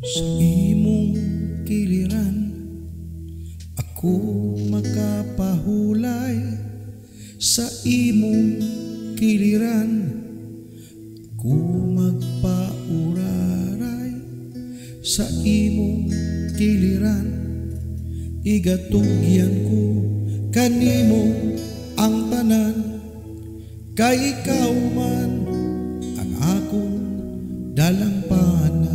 Sa imong kiliran, ako makapahulay. Sa imong kiliran, ako magpauraray. Sa imong kiliran, igatugyan ko kanimo ang tanan. Kay ikaw man ang akong dalampanan.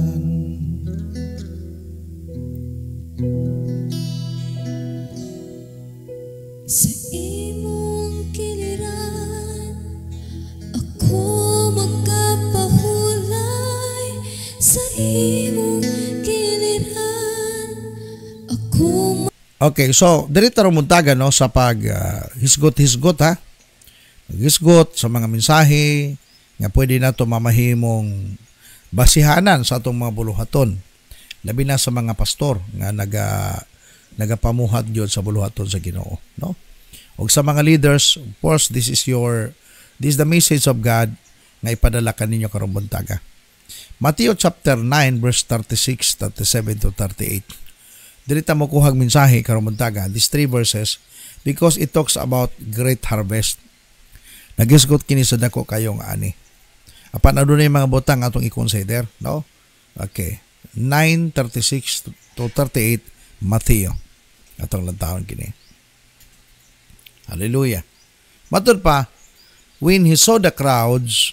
Sa imong kiliran, ako magkapahulay. Sa imong kiliran, ako Okay, so dirito ro muntaga no sa pag hisgot-hisgot ha. Hisgot sa mga mensahe nga pwede nato mamahimong basihanan sa atong mga buluhaton. Labi na sa mga pastor nga nagapamuhat gyud sa buluhaton sa Ginoo, no? Og sa mga leaders, of course, this is the message of God nga ipadala kaninyo karong buntaga. Matthew chapter 9 verse 36, 37 to 38. Dili ta mo kuhag mensahe karong buntaga, these three verses, because it talks about great harvest. Nagisgot kini sa dako kayong ani. Apan adunay mga butang atong i-consider, no? Okay. 9:36 to 38 Matthew. Atong lantawon kini. Hallelujah. Matud pa, when he saw the crowds,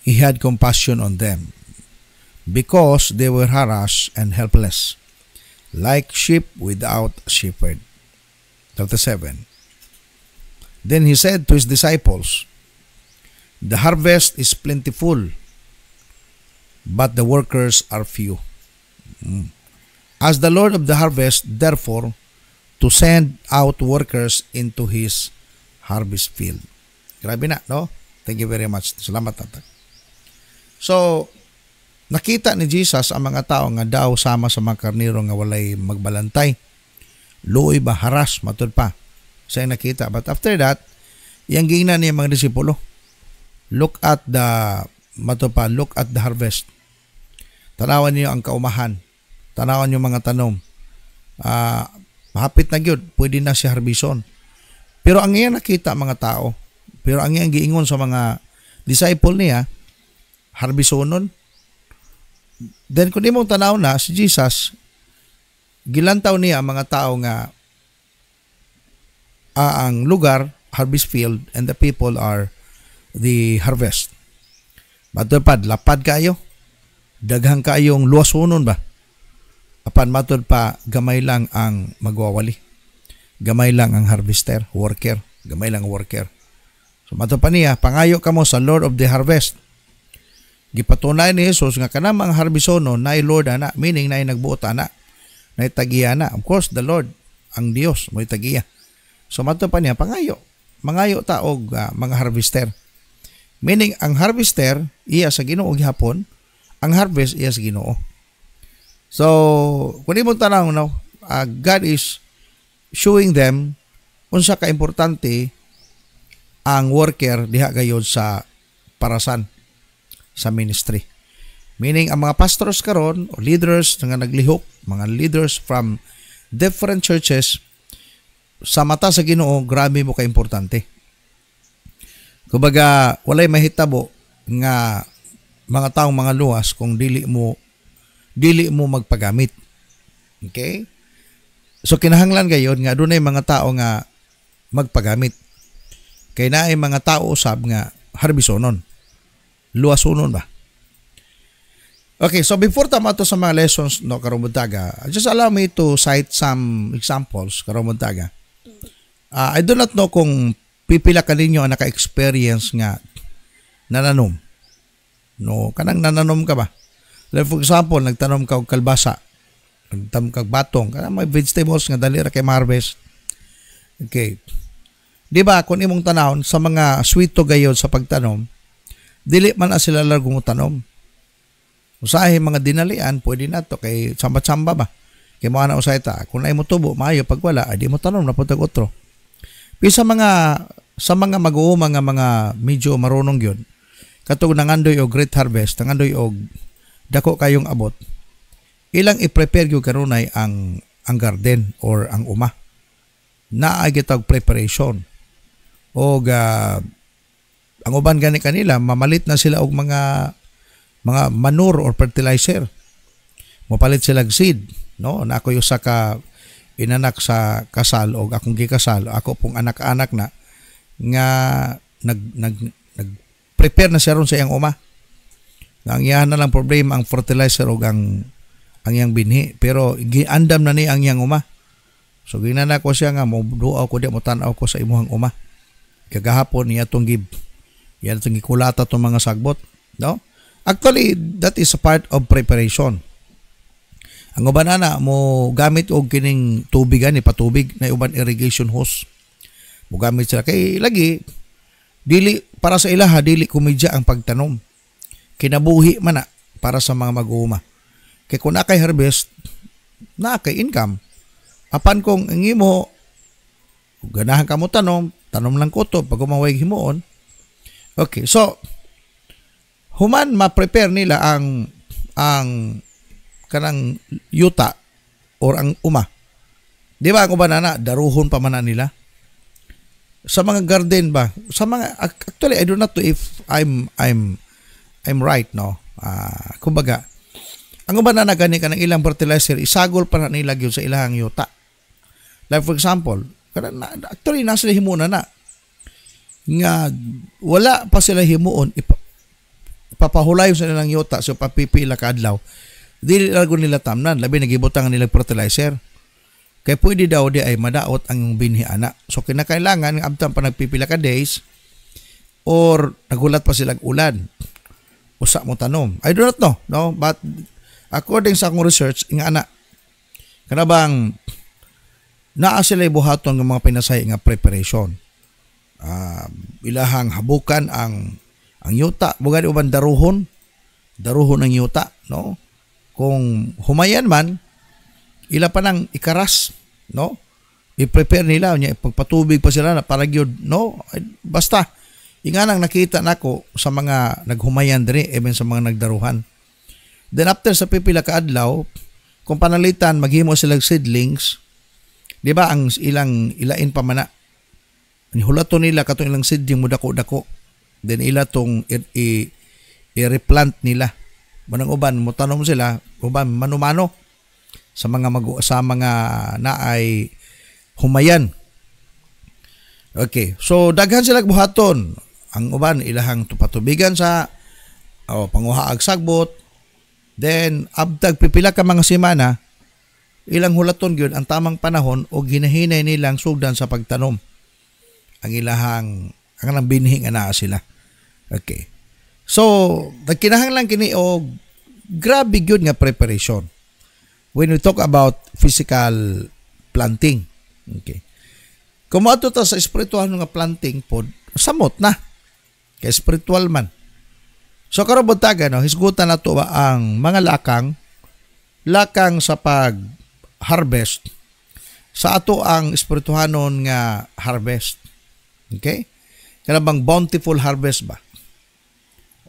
he had compassion on them, because they were harassed and helpless, like sheep without a shepherd. 37. Then he said to his disciples, the harvest is plentiful, but the workers are few. As the Lord of the harvest, therefore, to send out workers into his harvest field. Grabe na, no? Thank you very much. Salamat, Tata. So, nakita ni Jesus ang mga tao nga daw sama sa mga karniro nga walay magbalantay. Luoy ba, haras, matud pa. Siya nakita. But after that, yang gingnan niya mga disipulo. Look at the harvest. Tanawan niyo ang kaumahan. Tanawan niyo mga tanom. Hapit na gyud, pwede na si harbison. Pero ang iyang nakita mga tao, pero ang iyang giingon sa mga disciple niya, harbisonon. Then kung imong tanaw na si Jesus, gilantaw niya ang mga tao nga ang lugar, harvest field, and the people are the harvest. Matod lapad kayo, daghang kayong luwasonon ba? Apan matod pa, gamay lang ang magwawali. Gamay lang ang harvester, worker. Gamay lang ang worker. So matod pa niya, pangayo ka mo sa Lord of the harvest. Gipatunay ni Jesus nga kanang mga harbisonon na Lord ana, meaning na nagbuot ana, na tagiya na. Of course, the Lord, ang Dios, mo tagiya. So matod pa niya, pangayo. Mangayo ta og mga harvester. Meaning, ang harvester, iya sa Ginoo gihapon, ang harvest iya sa Ginoo. So, kung imong tanaw, no, God is showing them unsa ka importante ang worker diha gayud sa parasan sa ministry. Meaning, ang mga pastors karon o leaders nga naglihok, mga leaders from different churches, sa mata sa Ginoo, grabe mo ka-importante. Kumbaga, walay mahitabo nga mga taong mga luwas kung dili mo magpagamit. Okay? So kinahanglan gayon nga dunay mga tao nga magpagamit. Kay naay mga tao usab nga harbisonon. Luwasonon ba? Okay, so before tamato sa mga lessons no karong buntaga, just allow me to cite some examples karong buntaga. I do not know kung pipila ka ninyo ang naka-experience nga nananom. No, kanang nananom ka ba? Like for example, nagtanom ka og kalbasa, nagtanom kag batong, kanang may vegetables nga dali ra kay harvest. Okay. Di ba kung imong tanawon sa mga sweeto gayod sa pagtanom, dili man na sila largong tanom. Usahay mga dinalian, pwede na to kay samba-samba ba? Kay mo ana usay ta, kung ay mo tubo maayo pag wala, di mo tanom na putag otro. Pero sa mga mag-uuma nga mga medyo marunong gyud, katong nangandoy og great harvest, nangandoy og dako kayong abot. ilang i-prepare gyud kanunay ang garden or ang uma. Naay gitag preparation. O ang uban gani kanila mamalit na sila og mga manure or fertilizer. Mapalit sila og seed, no? Na ako yung ka inanak sa kasal o akong gikasal, ako pong anak-anak na nga nag prepare na siya ron sa iyang uma. Ang iyahan na lang problema ang fertilizer o ang iyang binhi, pero giandam na ni ang iyang uma. So ginana ko siya nga mo duaw ko di mo tan-aw ko sa imuhang uma. Kagahapon niya tong gikulata tong mga sagbot, no? Actually, that is a part of preparation. Ang uban ana mo gamit og kining tubigan ni patubig na uban irrigation hose. Mo gamit sila kay lagi dili para sa ilaha dili kumidya ang pagtanom. Kinabuhi man na para sa mga mag-uuma. Kay kung nakay harvest, nakay income. Apan kung ang imo ganahan ka mo tanom lang ko to pag umaway himuon. Okay, so human ma-prepare nila ang kanang yuta or ang uma. Di ba ang uban na daruhon pa man na nila? Sa mga garden ba? Sa mga actually I do not know if I'm right, no. Kumbaga ang uban na gani kanang ilang fertilizer isagol pa na nila gyud sa ilang yuta. Like for example, actually nasa himuna na nga wala pa sila himuon ipapahulay sa nilang yuta so papipila ka adlaw. Dili lang nila tamnan, labi nagibutang nila fertilizer. Kaya pwede daw di ay madaot ang binhi ana. So kinakailangan abtan pa nagpipila ka days or nagulat pa silang ulan. Usa mo tanom. I do not know, no? But according sa akong research, nga ana kanabang naa sila buhaton ng mga pinasay nga preparation. Ilahang habukan ang yuta, bugad uban daruhon ang yuta, no? Kung humayan man, ila pa nang ikaras, no? I-prepare nila nya pagpatubig pa sila na para gyud, no? Basta inganang nakita nako sa mga naghumayan diri even sa mga nagdaruhan. Then after sa pipila ka adlaw, kung panalitan maghimo sila seedlings, di ba ang ilang ilain pa mana. Hulaton nila katong ilang seedling mo dako-dako. Then ila tong i-replant nila. Manang uban mo tanom sila, uban manumano sa mga naay humayan. Okay, so daghan sila buhaton. Ang uban ilahang tupatubigan sa panguhaag sagbot. Then abtag pipila ka mga semana, ilang hulaton gyud ang tamang panahon o ginahinay nilang sugdan sa pagtanom. Ang ilahang binhi nga naa sila. Okay. So, nagkinahanglan kini og grabe gyud nga preparation. When we talk about physical planting. Okay. Kung maadto ta sa spiritual nga planting pod, samot na. Kay spiritual man. So karon buntaga no, hisgutan nato ba ang mga lakang sa pag-harvest sa ato ang espirituhanon nga harvest. Okay? Kanabang bountiful harvest ba?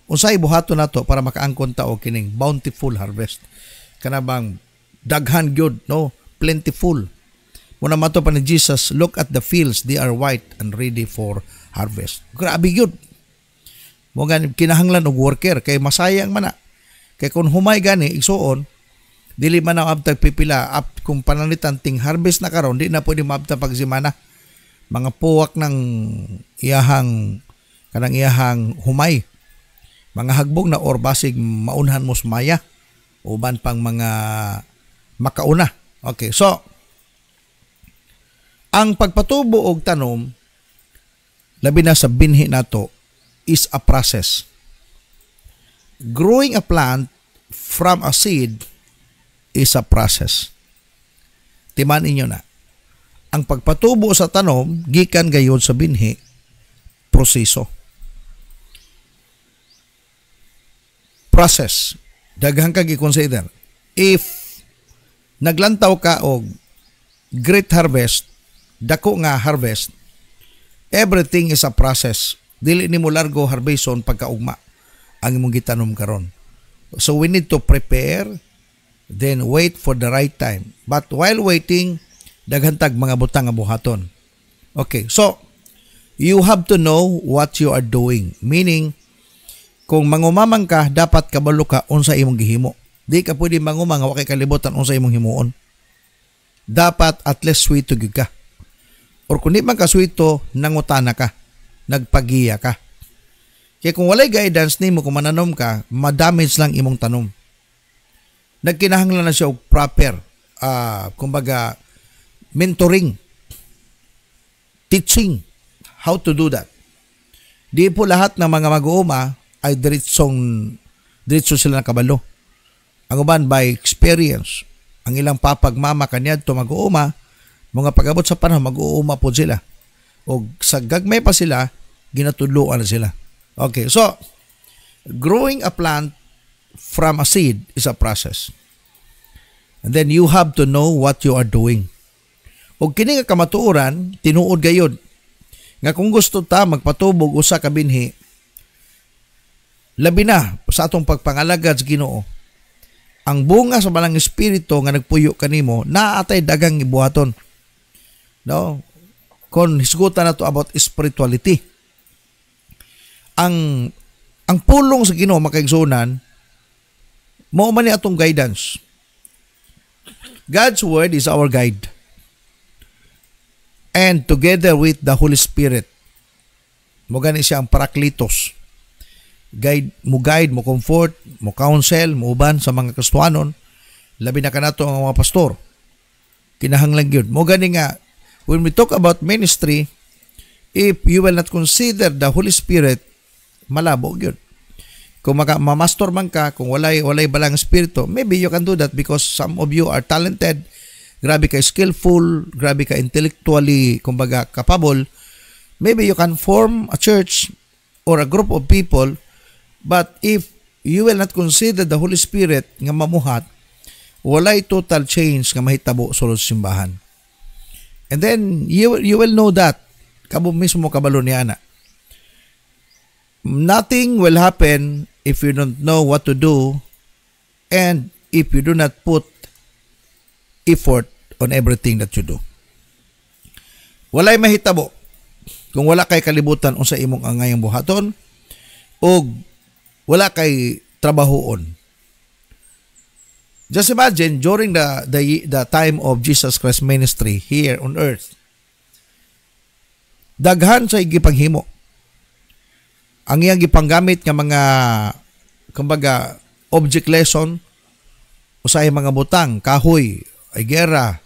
Unsay buhaton nato para makaangkon ta og kining bountiful harvest. Kanabang daghan gyud, no? Plentiful. Muna mato pa ni Jesus, look at the fields, they are white and ready for harvest. Grabe gyud. Mo gani kinahanglan og worker kay masayang man na. Kay kun humay gani igsuon, dili man ang abtag pipila kung pananitan ting harvest na karon, di na pwede maabta pag semana. Mga puwak ng iyahang humay. Mga hagbog na or basig maunhan mo sumaya. Uban pang mga makauna. Okay, so ang pagpatubo og tanom labi na sa binhi nato is a process. Growing a plant from a seed is a process. Timan inyo na. Ang pagpatubo sa tanom gikan gayon sa binhi proseso. Process. Daghang ka gi-consider. If naglantaw ka og great harvest, dako nga harvest, everything is a process. Dili nimo largo harveston pagkaugma ang imong gitanom karon. So we need to prepare Then wait for the right time. But while waiting, daghantag mga butang nga buhaton. Okay, so you have to know what you are doing. Meaning, kung mangumamang ka, dapat kabalo ka unsa imong gihimo. Di ka pwede mangumang wa kay kalibutan unsa imong himuon. Dapat at least sweet gyud ka. Or kung di man ka sweeto, nangutana ka, nagpagiya ka. Kaya kung walay guidance nimo kung mananom ka, madamage lang imong tanom. Nagkinahanglan na siya og proper kumbaga mentoring, teaching how to do that. Di po lahat ng mga mag-uuma ay diretso sila nakabalo. Ang uban by experience. Ang ilang papagmama kanyad to mag-uuma, mga pag-abot sa panahon, mag-uuma po sila. O sa gagmay pa sila, ginatudloan na sila. Okay, so, growing a plant from a seed is a process. And then you have to know what you are doing. O kini nga kamatuoran, tinuod gayod. Nga kung gusto ta magpatubog usa ka binhi, labi na sa atong pagpangalagad sa Ginoo, ang bunga sa balang espiritu nga nagpuyo kanimo, naatay dagang ibuhaton. No? Kung hisgutan na to about spirituality. Ang pulong sa Ginoo makaigsunan, mao man ni atong guidance. God's word is our guide. And together with the Holy Spirit, mo gani siya ang parakletos. Guide, mo comfort, mo counsel, mo uban sa mga Kristiyanon, labi na kanato ang mga pastor. Kinahanglan yun. Mo gani nga, when we talk about ministry, if you will not consider the Holy Spirit, malabo yun. Kung mamastor man ka, kung walay balang espiritu, maybe you can do that because some of you are talented, grabe ka skillful, grabe ka intellectually, kumbaga capable. Maybe you can form a church or a group of people. But if you will not consider the Holy Spirit nga mamuhat, walay total change nga mahitabo sulod simbahan. And then you will know that kabo mismo kabalo ni ana. Nothing will happen if you don't know what to do and if you do not put effort on everything that you do. Walay mahitabo kung wala kay kalibutan unsa imong angayang buhaton o wala kay trabahoon. Just imagine during the time of Jesus Christ ministry here on earth, daghan sa gipanghimo. Ang iyang gipanggamit nga mga kumbaga object lesson usay mga butang, kahoy, ay gera.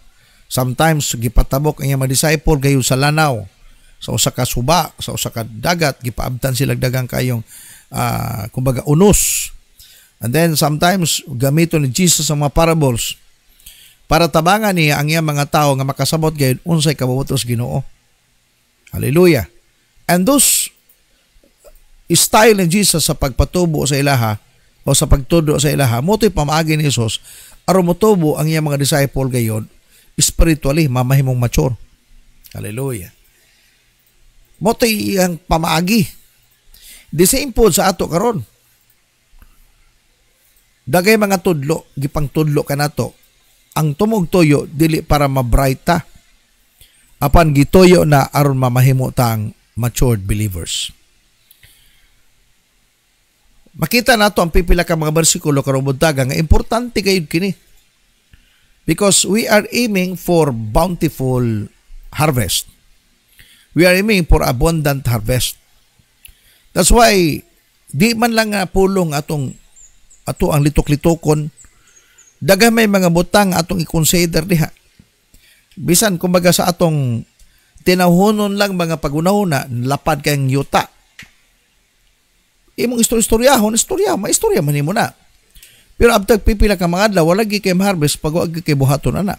Sometimes gipatabok ang iyang mga disciple gayon sa lanaw, sa usa ka suba, sa usa ka dagat, gipaabtan sila dagang kayong kumbaga unos. And then sometimes gamiton ni Jesus ang mga parables para tabangan niya ang iyang mga tao nga makasabot gayon unsay kabubutos Ginoo. Hallelujah. And those style ni Jesus sa pagpatubo sa ilaha o sa pagtudo sa ilaha, moto'y pamaagi ni Jesus aron motubo ang iyang mga disciple gayon spiritually mamahimong mature. Hallelujah. Moto'y iyang pamaagi. The same po sa ato karon. Dagay mga tudlo, gipang tudlo ka nato. Ang tumog toyo dili para mabrighta. Apan gitoyo na aron mamahimo tang matured believers. Makita nato ang pipila ka mga bersikulo karon buntaga nga importante kayud kini. Because we are aiming for bountiful harvest. We are aiming for abundant harvest. That's why di man lang nga pulong ato ang litok-litokon, daghan may mga butang atong i-consider diha. Bisan kumbaga sa atong tinawhonon lang mga pagunahuna, lapad kayong yuta. Imong istorya maistorya man nimo na. Pero abtag pipila ka mga adlaw, wala gi kay harvest pag wag kay buhaton ana.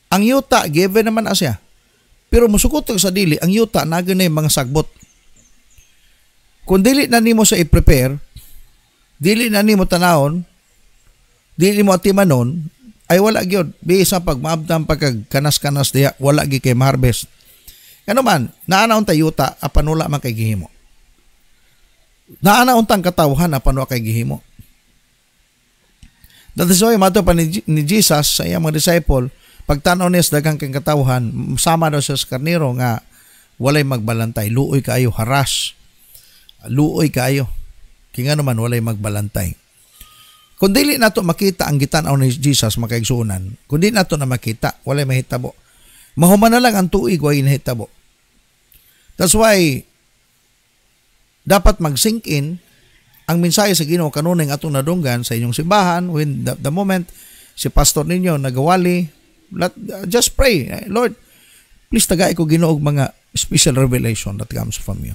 Ang yuta given naman asya. Pero musukot sa dili, ang yuta naganay mga sagbot. Kung dili na nimo sa i-prepare, dili na nimo tanawon, dili mo atimanon, ay wala gyud. Bisa pag maabtan pagkag kanas-kanas diha, wala gi kay harvest. Kano man, naanaon ta yuta apan wala man kay gihimo. Naanaon tang katawhan apan wala kay gihimo. That is why mato pa ni Jesus sa iyang mga disciple, pagtanaw niya sa daghang kang katawhan, sama daw siya sa karnero nga walay magbalantay, luoy kaayo, haras, luoy kaayo, kinga naman walay magbalantay. Kung dili nato makita ang gitanaw ni Jesus makaigsunan, kung dili nato na makita, walay mahitabo. Mahuman na lang ang tuig, walay nahitabo. That's why dapat mag-sink in ang mensahe sa Ginoo kanunay atong nadunggan sa inyong simbahan when the moment si pastor ninyo nagawali, just pray, Lord, please tagay ko Ginoo og mga special revelation that comes from you.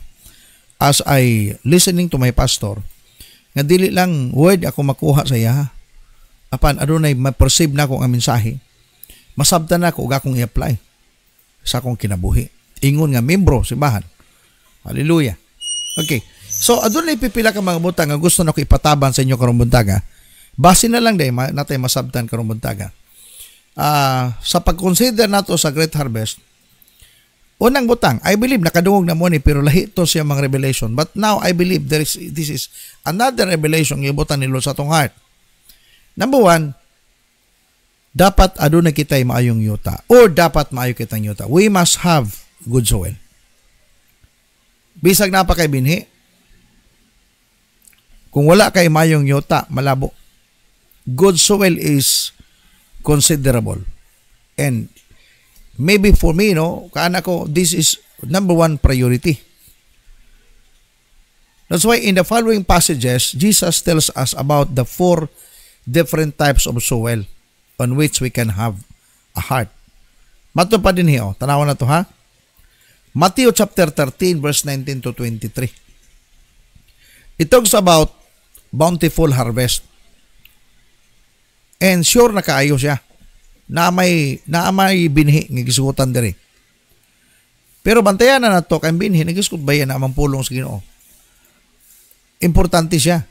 As I listening to my pastor, nga dili lang word ako makuha sa iya, apan adunay ma-perceive na ko ang mensahe, masabtan na ko og akong i-apply sa akong kinabuhi. Ingon nga membro simbahan. Hallelujah. Okay. So, adunay pipila ka mga butang nga gusto na ko ipataban sa inyo karong buntaga. Base na lang day natay masabtan karong buntaga. Sa pag-consider nato sa Great Harvest, unang butang, I believe nakadungog na mo ni pero lahi to siya mga revelation. But now I believe this is another revelation nga ibutan ni Lord sa atong heart. Number one, dapat adunay kitay maayong yuta or dapat maayo kitang yuta. We must have good soil. Bisag na pa kay binhi, kung wala kay mayong yuta, malabo. Good soil is considerable. And maybe for me, no, kaana ko, this is number one priority. That's why in the following passages, Jesus tells us about the 4 different types of soil on which we can have a heart. Mato pa din hiyo. Tanawan na to ha. Matthew chapter 13 verse 19 to 23. It talks about bountiful harvest. And sure na kaayo siya. Na may binhi nga gisugutan diri. Pero bantayan na nato kay binhi nagisgot bayan na amang pulong sa Ginoo. Importante siya.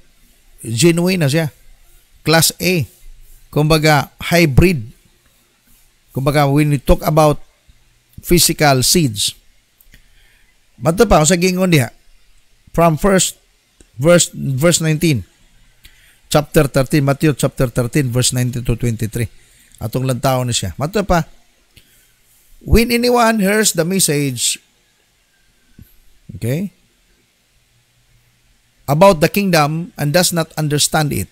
Genuine na siya. Class A. Kumbaga hybrid. Kumbaga when we talk about physical seeds. Mato pa sa gingon diha. From verse 19. Chapter 13, Matthew chapter 13 verse 19 to 23. Atong lantaw ni siya. Mato pa. When anyone hears the message, okay, about the kingdom and does not understand it,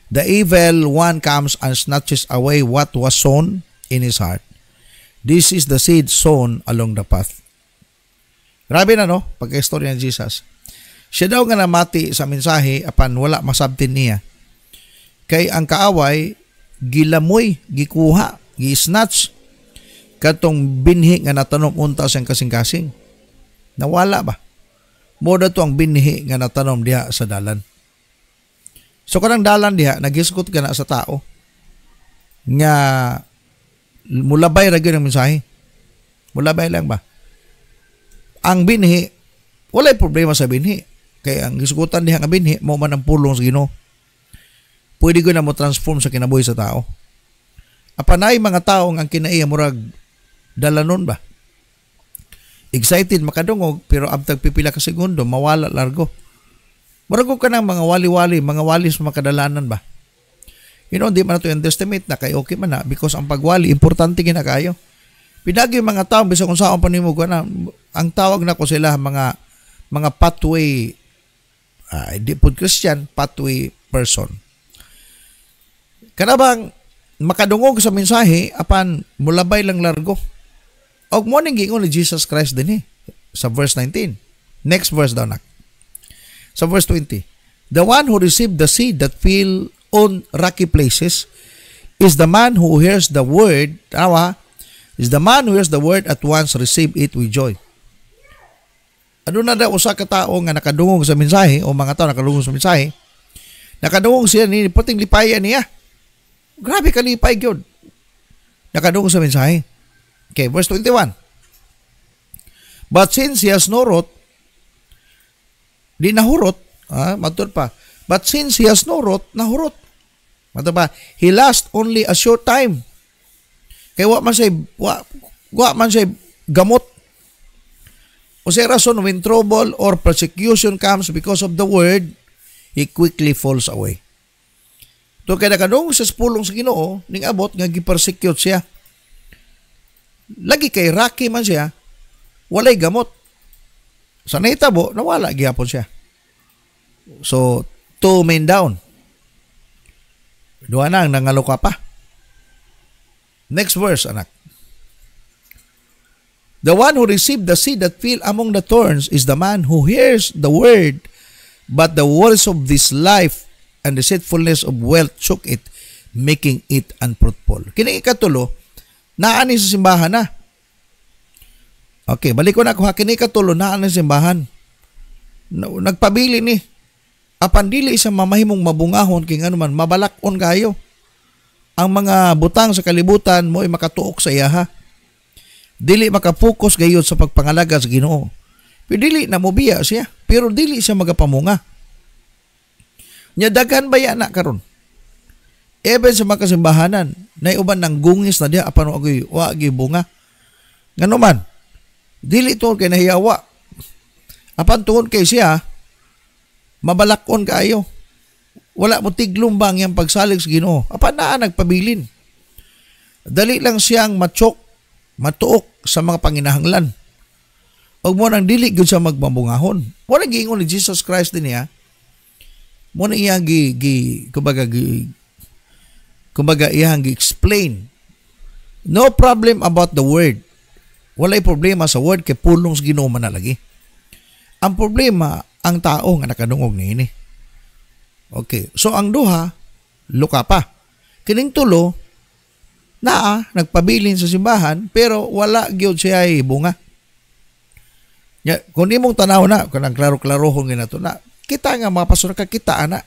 the evil one comes and snatches away what was sown in his heart. This is the seed sown along the path. Grabe na no, pagka-istorya ni Jesus. Siya daw nga namati sa mensahe apan wala masabtin niya. Kay ang kaaway, gilamoy, gikuha, gi-snatch, katong binhi nga natanom unta siyang kasing-kasing. Nawala ba? Moda to ang binhi nga natanom diha sa dalan. So kanang dalan diha, nagisgot ka na sa tao nga mulabay ra gyud ang mensahe. Mulabay lang ba? Ang binhi, walay problema sa binhi. Kaya ang gisgutan diha nga binhi, mao man ang pulong sa Ginoo. Pwede ko na mo transform sa kinabuhi sa tao. Apanay mga tao ang kinaiya murag dalanon ba? Excited makadungog pero abtag pipila ka segundo mawala largo. Murag ka ng mga wali-wali, mga walis makadalanan ba? You know, di man ito underestimate na kay okay man na because ang pagwali importante gina kayo. Pinagi mga tao bisa kung saan panimog na ang tawag na ko sila mga pathway di po Christian pathway person. Kanabang makadungog sa mensahe apan mulabay lang largo. Og mo ning giingon ni Jesus Christ din sa verse 19. Next verse daw nak. Sa verse 20. The one who received the seed that fell on rocky places is the man who hears the word, at once receive it with joy. Ano na daw usa ka tao nga nakadungog sa mensahe o mga tao nakadungog sa mensahe. Nakadungog siya ni puting lipayan niya. Grabe ka lipay gyud. Nakadungog sa mensahe. Okay, verse 21. But since he has no root, di nahurot, matod pa. But since he has no root, nahurot. Matod pa, he lasts only a short time. Kaya wa man siya gamot. O sa rason, when trouble or persecution comes because of the word, he quickly falls away. To kay nakadungog sa pulong sa Ginoo ning abot nga gipersecute siya. Lagi kay Rocky man siya, walay gamot. Sa nahitabo, nawala gyapon siya. So, 2 men down. Duha nang nangaluka pa. Next verse, anak. The one who received the seed that fell among the thorns is the man who hears the word, but the words of this life and the deceitfulness of wealth choke it, making it unfruitful. Kini ikatulo, naani sa simbahan na. Okay, balik ko na ako. Kini ikatulo, naani sa simbahan. Nagpabili ni. Apan dili sa mamahimong mabungahon, king ano man, mabalakon kayo. Ang mga butang sa kalibutan mo ay makatuok sa iyaha. Dili makapokus gayud sa pagpangalaga sa Ginoo. Pero dili na mobiya siya, pero dili siya magapamunga. Nya daghan baya na karon. Even sa mga kasimbahanan, nay uban nang gungis na diha apan wa gyud bunga. Ngano man? Dili to kay nahiyawa. Apan tuon kay siya mabalakon kaayo. Wala mo tiglumbang yang pagsalig sa Ginoo. Apan naa nagpabilin. Dali lang siyang matuok sa mga panginahanglan. Huwag mo nang dili gyud sa magmabungahon. Mo nang giingon ni Jesus Christ din niya. Mo nang iyang kumbaga iyang gi-explain. No problem about the word. Walay problema sa word kay pulong sa Ginoo man na lagi. Ang problema ang tao nga nakadungog niini. Okay, so ang duha luka pa. Kining tulo nagpabilin sa simbahan pero wala gyud siya ay bunga. Ya, kung imong tanaw na, kung klaro-klarohon nga nato na, kita nga mga pastor kakita ana.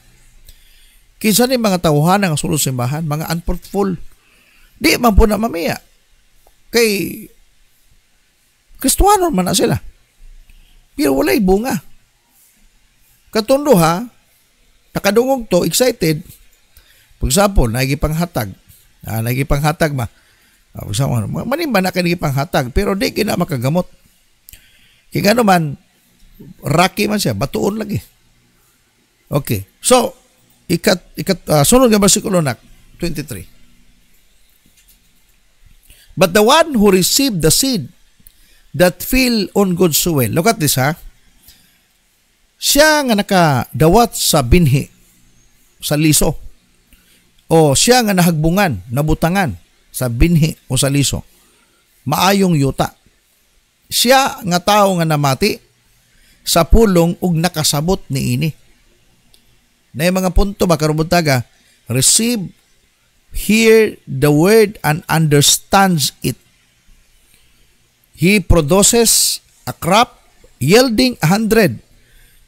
Kinsa ni mga tawhan nga sulod sa simbahan, mga unfruitful. Di man po na mamiya. Kay Kristiyanon man na sila. Pero walay bunga. Katundo ha, nakadungog to, excited. For example, nagipanghatag. Nagipanghatag ma. Manimba na kanigipanghatag, pero di kina makagamot. Kaya nga naman, Rocky man siya, batuon lagi. Okay. So, sunod nga versikulo na, 23. But the one who received the seed that fell on good soil. Look at this ha. Siya nga nakadawat sa binhi, sa liso. O siya nga nahagbungan, nabutangan sa binhi o sa liso. Maayong yuta. Siya nga tao nga namati sa pulong ug nakasabot niini. Na yung mga punto ba karubuntaga, receive, hear the word and understands it. He produces a crop yielding 100,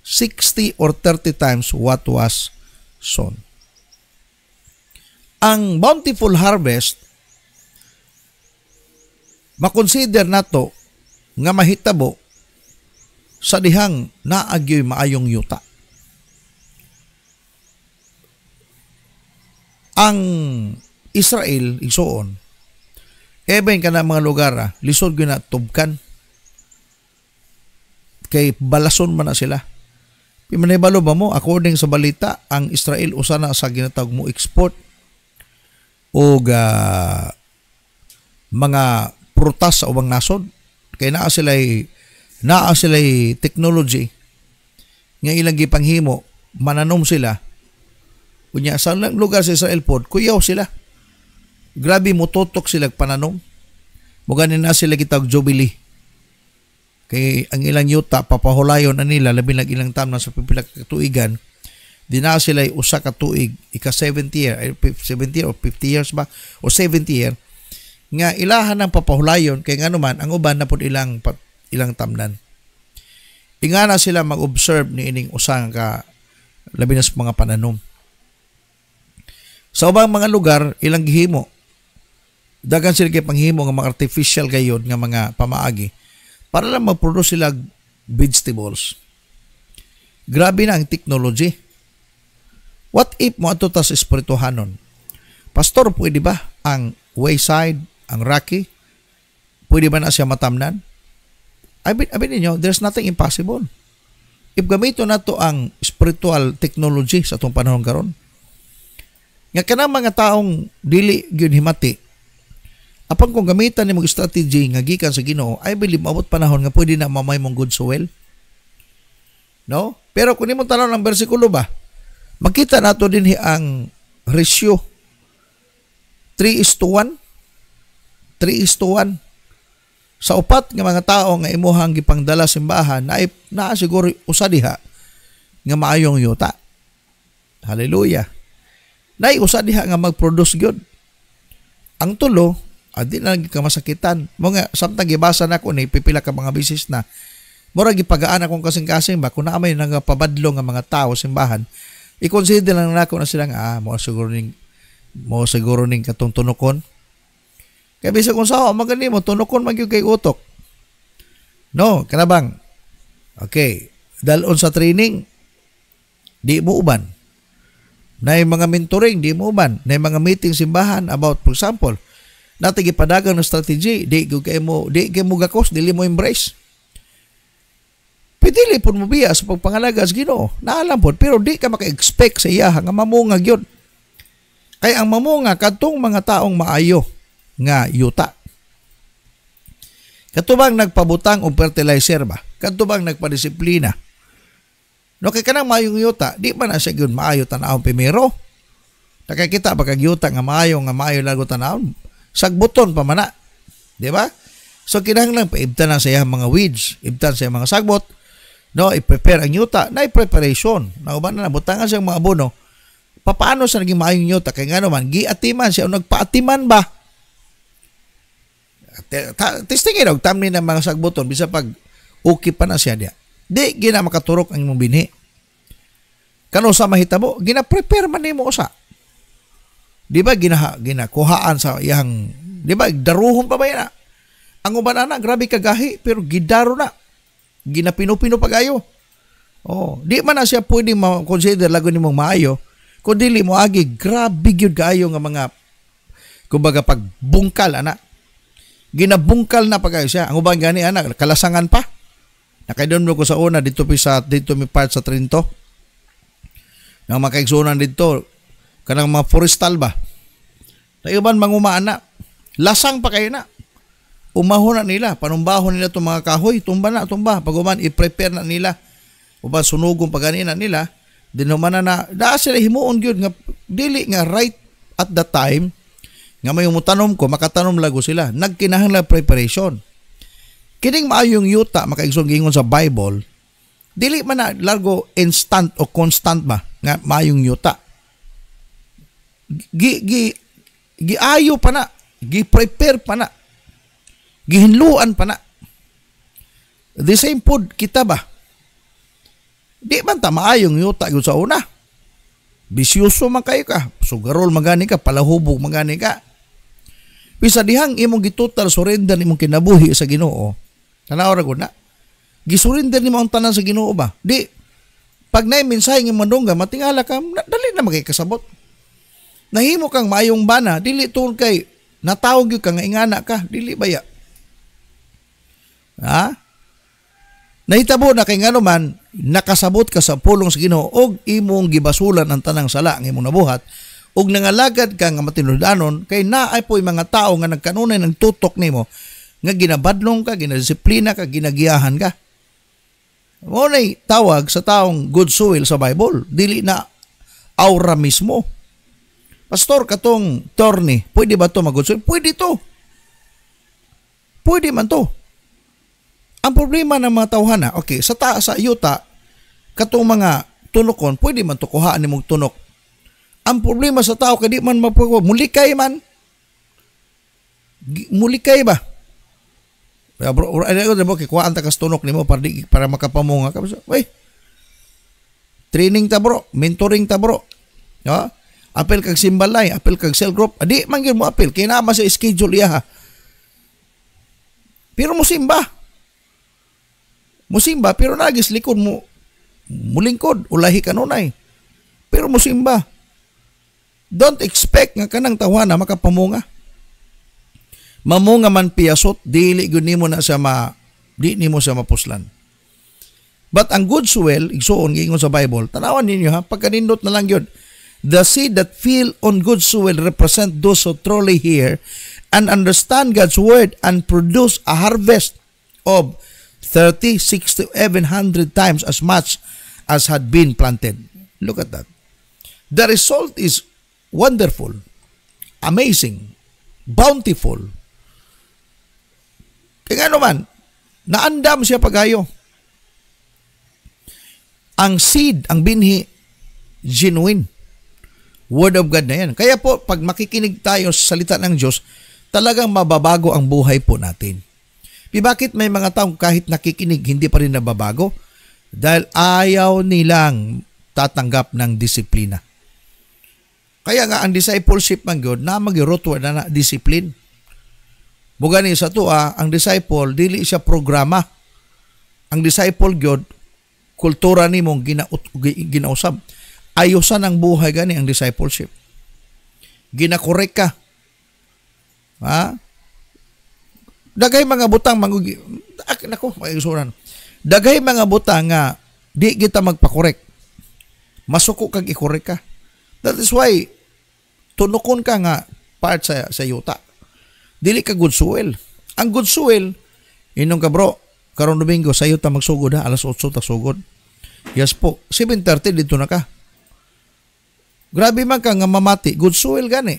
60 or 30 times what was sown. Ang bountiful harvest, makonsider nato nga mahitabo sa dihang naagyoy maayong yuta. Ang Israel, igsoon, even ka na mga lugar, lisod ko na tubkan. Kay balason man na sila. Pimanibalo ba mo, according sa balita, ang Israel usa na sa ginatawag mo export o mga prutas sa ubang nasod. Kaya naa sila'y technology nga ilang gipanghimo, mananom sila. Kunya sa lugar sa Israel pod, kuyaw sila. Grabe mo totok sila pananom. Muganin na sila kitag jubilee. Kay ang ilang yuta papahulayon na nila labi lang ilang tam na sa pipila ka tuigan. Di na sila usa ka tuig, ika 70 year, 70 or 50 years ba o 70 year nga ilahan ng papahulayon kay ngano man ang uban na pud ilang tamnan. Inga na sila mag-observe ni ining usang ka labi na sa mga pananom. Sa ubang mga lugar ilang gihimo. Dagan sila kay panghimo nga mga artificial gayod nga mga pamaagi para lang mag-produce sila vegetables. Grabe na ang technology. What if mo ato ta sa espirituhanon? Pastor, pwede ba ang wayside, ang Rocky, pwede ba na siya matamnan? Abin ninyo, there's nothing impossible. If gamito na to ang spiritual technology sa itong panahon karon, Nga kanang mga taong dili gyud himati, apan kung gamitan ni mong strategy nga gikan sa Ginoo, I believe abot panahon nga pwede na mamay mong good soil. No? Pero kung imong tanaw ng bersikulo ba, makita nato din ang ratio 3:1. 3:1. Sa upat nga mga tao nga imuhang gipangdala simbahan, na siguro usa diha nga maayong yuta. Hallelujah. Nay usa diha nga mag-produce gyud. Ang tulo, adi na ka masakitan. Mga samtang gibasa nako ni pipila ka mga bisis na. Mura gipagaan akong kasing-kasing ba kung naamay nga pabadlo nga mga tao simbahan. I-consider lang nako na sila nga mo siguro ning katong tunokon. Kaya bisa kung sao magani mo tunokon magyud kay utok. No, kanabang. Okay, dalon sa training di mo uban. Nay mga mentoring di mo uban, nay mga meeting simbahan about for example, nati gipadagan ng strategy, di kay mo gakos, dili mo embrace. Pidili pud mo biya sa pagpangalaga sa Ginoo. Naalam pod pero di ka maka-expect sa iya nga mamunga gyud. Kay ang mamunga kadtong mga taong maayo nga yuta. Katubang nagpabutang og fertilizer ba? Katubang nagpadisiplina. No kay kanang maayong yuta, di man na siya gyud maayo tan-aw primero. Nakakita ba kag yuta nga maayo lago tan-aw? Sagbuton pa man na. Di ba? So kinahanglan paibtan lang sa iyang mga weeds, ibtan sa iyang mga sagbot. No, i-prepare ang yuta na preparation. Nauban na butangan siyang mga abono. Paano sa naging maayong yuta? Kaya nga naman, giatiman siya o nagpaatiman ba? Testingin og tamni ng mga sagbuton bisa pag okay pa na siya diya. Di gina makaturok ang imong binhi. Kano sa mahitabo, gina-prepare man nimo usa. Di ba ginakuhaan sa iyang, di ba daruhon pa ba yan? Ang uban ana grabe kagahi pero gidaro na. Ginapino-pino pagayo. Oh, di man na siya pwedeng ma-consider lago nimong maayo. Kung dili mo agi, grabe gyud kaayo nga mga kumbaga pagbungkal ana. Ginabungkal na pagayo siya. Ang uban gani ana kalasangan pa. Nakaidon mo ko sa una dito mi part sa Trinto. Nang makaigsunan dito kanang mga forestal ba. Tayuban mangumaan na. Lasang pa kayo na. Umahon na nila, panumbahon nila itong mga kahoy, tumba. Pag i-prepare na nila, uban sunugong paganina nila, dinuman na sila himuon yun, nga, dili nga right at the time, nga may umutanom ko, makatanom lago sila, nagkinahanglan preparation. Kining maayong yuta, makaigsoon gingon sa Bible, dili man na largo instant o constant ba, nga maayong yuta. Giayo pa na, gi-prepare pa na, gihinluan pa na. The same food kita ba? Di man ta maayong yuta yun sa una. Bisyoso man kayo ka. Sugarol magani ka. Palahubog magani ka. Bisa dihang imong gitutal surrender imong kinabuhi sa Ginoo. Tanaw ra gud na. Gisurrender nimo ang tanan sa Ginoo ba? Di. Pag nay mensahe nga manungga, matingala ka, dali na magkasabot. Nahimo kang maayong bana, dili tuon kay natawag gyud ka nga ingana ka, dili baya. Ha? Nahitabo na kay ngano man nakasabot ka sa pulong sa Ginoo og imong gibasulan ang tanang sala nga imong nabuhat og nangalagad ka nga matinud-anon kay naay po'y mga tao nga nagkanunay ng tutok nimo nga ginabadlong ka, ginadisiplina ka, ginagiyahan ka. Mo nay tawag sa taong good soil sa Bible, dili na aura mismo. Pastor, katong Torni, pwede ba to mag-good soil? Pwede to. Pwede man to. Ang problema ng mga tawhana, okay, sa yuta, katong mga tunokon, pwede man to kuhaan ni mong tunok. Ang problema sa tao, kadi man mulikay man. Mulikay ba? Bro, kuhaan ta kas tunok ni mo para makapamunga ka. Uy, training ta bro, mentoring ta bro. No? Apel kag simbalay, apel kag cell group. Adi, man yun mo apel, kaya naman sa schedule iya ha. Pero musimba, pero nagis likod mo, mulingkod, ulahi kanunay. Pero musimba. Don't expect nga kanang tawana makapamunga. Mamunga man piyasot, dili gud nimo na siya di nimo siya mapuslan. But ang good soil, igsuon gingon sa Bible, tanawan ninyo ha, pagkanindot na lang yun. The seed that fell on good soil represent those who truly hear and understand God's word and produce a harvest of 30, 60, even 100 times as much as had been planted. Look at that. The result is wonderful, amazing, bountiful. Kaya naman, naandam siya pagayo. Ang seed, ang binhi, genuine. Word of God na yan. Kaya po, pag makikinig tayo sa salita ng Diyos, talagang mababago ang buhay po natin. Bakit may mga taong kahit nakikinig, hindi pa rin nababago? Dahil ayaw nilang tatanggap ng disiplina. Kaya nga, ang discipleship ng God, na mag-rotwa na discipline. Bugani sa tuwa, ang disciple, dili siya programa. Ang disciple God, kultura ni mong ginausab. Ayusan ang buhay gani ang discipleship. Ginakorek ka. Ha? Dagay mga butang nako, maigusuran. Dagay mga butang nga di kita magpakorek. Masuko kag ikorek ka. That is why tunukon ka nga part sa yuta. Dili ka good soil. Ang good soil, inong ka bro, karon Domingo sa yuta magsugod ha, alas 8 ta sugod. Yes po, 7:30 dito na ka. Grabe man ka nga mamati, good soil gani.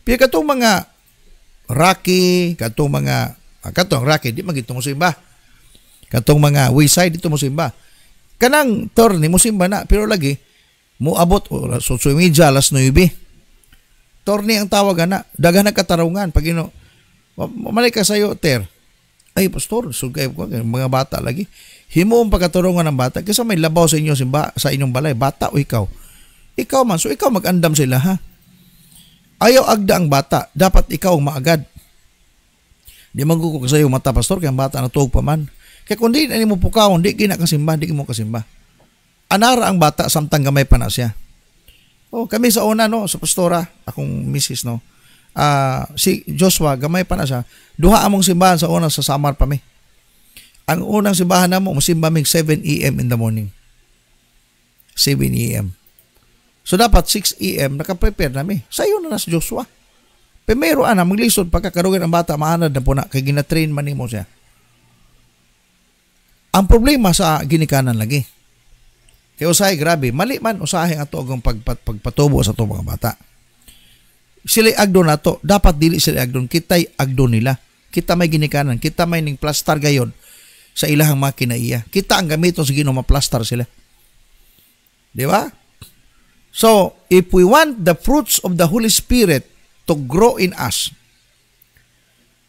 Pero katong mga Rocky, katong Rocky, di magito mo simba. Katong mga wayside, dito mo simba. Kanang torni mo simba na, pero lagi, mo abot, so media, alas 9. Torni ang tawag na, dagan na katarungan. Pag malay ka sa'yo, ter, ay pastor, so kayo mga bata lagi. Himo ang pagkaturungan ng bata, kasi may labaw sa inyo simba, sa inyong balay, bata o ikaw. Ikaw man, so ikaw mag-andam sila ha. Ayaw agda ang bata, dapat ikaw ang maagad. Di magkukuk sa iyo mata pastor, kaya ang bata natuog pa man. Kaya kung di mo pukaw, di kinakasimba, di mo kasimba. Anara ang bata, samtang gamay pa na siya. Oh, kami sa una, no, sa pastora, akong misis, no, si Joshua, gamay pa na siya. Duha among simbahan sa una sa Samar pa mi. Ang unang simbahan na mo, simba mig 7 a.m. in the morning. 7 a.m. So dapat 6 a.m. nakaprepare nami. Sayo na si Joshua. Primero ana maglisod pagkakarugan ang bata maanad na po na kay gina-train man nimo siya. Ang problema sa ginikanan lagi. Kay usahay grabe, mali man usahay ato ang pagpatubo sa to mga bata. Sila agdo nato, dapat dili sila agdon, kitay agdo nila. Kita may ginikanan, kita may ning plaster gayon sa ilahang makina iya. Kita ang gamiton sa Ginoo ma-plaster sila. Di ba? So, if we want the fruits of the Holy Spirit to grow in us,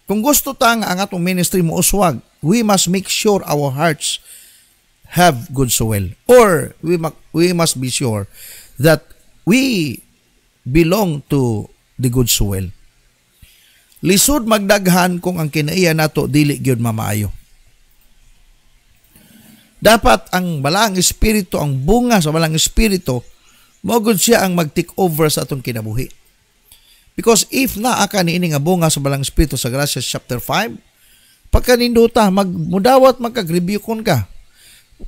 kung gusto tang ang atong ministry mo uswag, we must make sure our hearts have good soil. Or, we must be sure that we belong to the good soil. Lisod magdaghan kung ang kinaiya nato dili gyud mamaayo. Dapat ang balang espiritu, ang bunga sa balang espiritu, mogod siya ang mag-take over sa atong kinabuhi. Because if naa ka niini nga bunga sa balang espiritu sa Galatians chapter 5, pagka ninduta, mudawat magkagrebukon ka.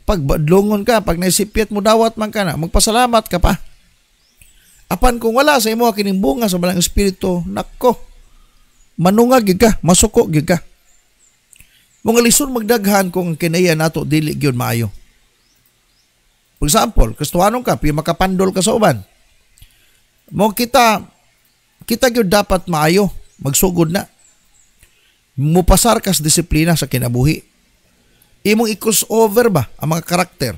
Pag badlongon ka, pag naisipyat mudawat man ka na, magpasalamat ka pa. Apan kung wala sa imo kining bunga sa balang espiritu, nako, manungag gyud ka, masuko gyud ka. Mga lisod magdaghan kung kinaya nato dili gyud maayo. For example, Kristohanon ka, piyo makapandol ka sa uban. Mo kita gyud dapat maayo, magsugod na. Mupasar ka sa disiplina sa kinabuhi. Imong i-cross over ba ang mga karakter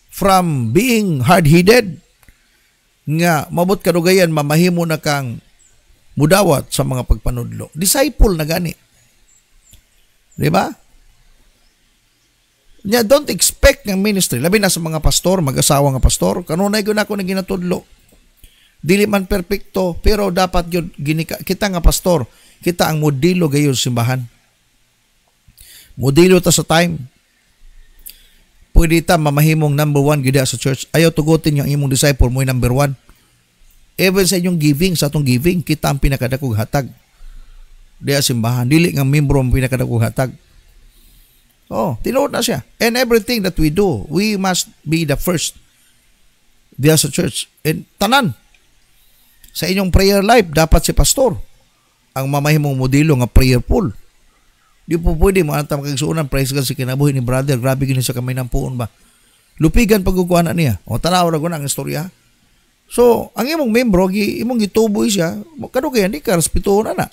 from being hard-headed nga mabot kadugayan mamahimo na kang mudawat sa mga pagpanudlo. Disciple na gani. Di ba? Nya don't expect ng ministry, labi na sa mga pastor, mag-asawa nga pastor, kanunay gyud ako na ginatudlo. Dili man perpekto, pero dapat gyud kita nga pastor, kita ang modelo gayon simbahan. Modelo ta sa time. Pwede ta mamahimong number 1 gid sa church. Ayaw tugutin yung imong disciple mo number 1. Even sa inyong giving, sa atong giving, kita ang pinakadakog hatag. Diya simbahan, dili nga membro ang pinakadakog hatag. Oh, tinuod na siya. And everything that we do, we must be the first. diya sa church. And tanan, sa inyong prayer life, dapat si pastor ang mamahimong modelo nga prayerful. Di po pwede mo antam kagsuunan, praise God si kinabuhi ni brother, grabe gini sa kamay ng puon ba. Lupigan pagkukuha na niya. O tanaw ra ko na ang istorya. So, ang imong membro, imong gituboy siya, kano kaya, hindi ka respetuhon na.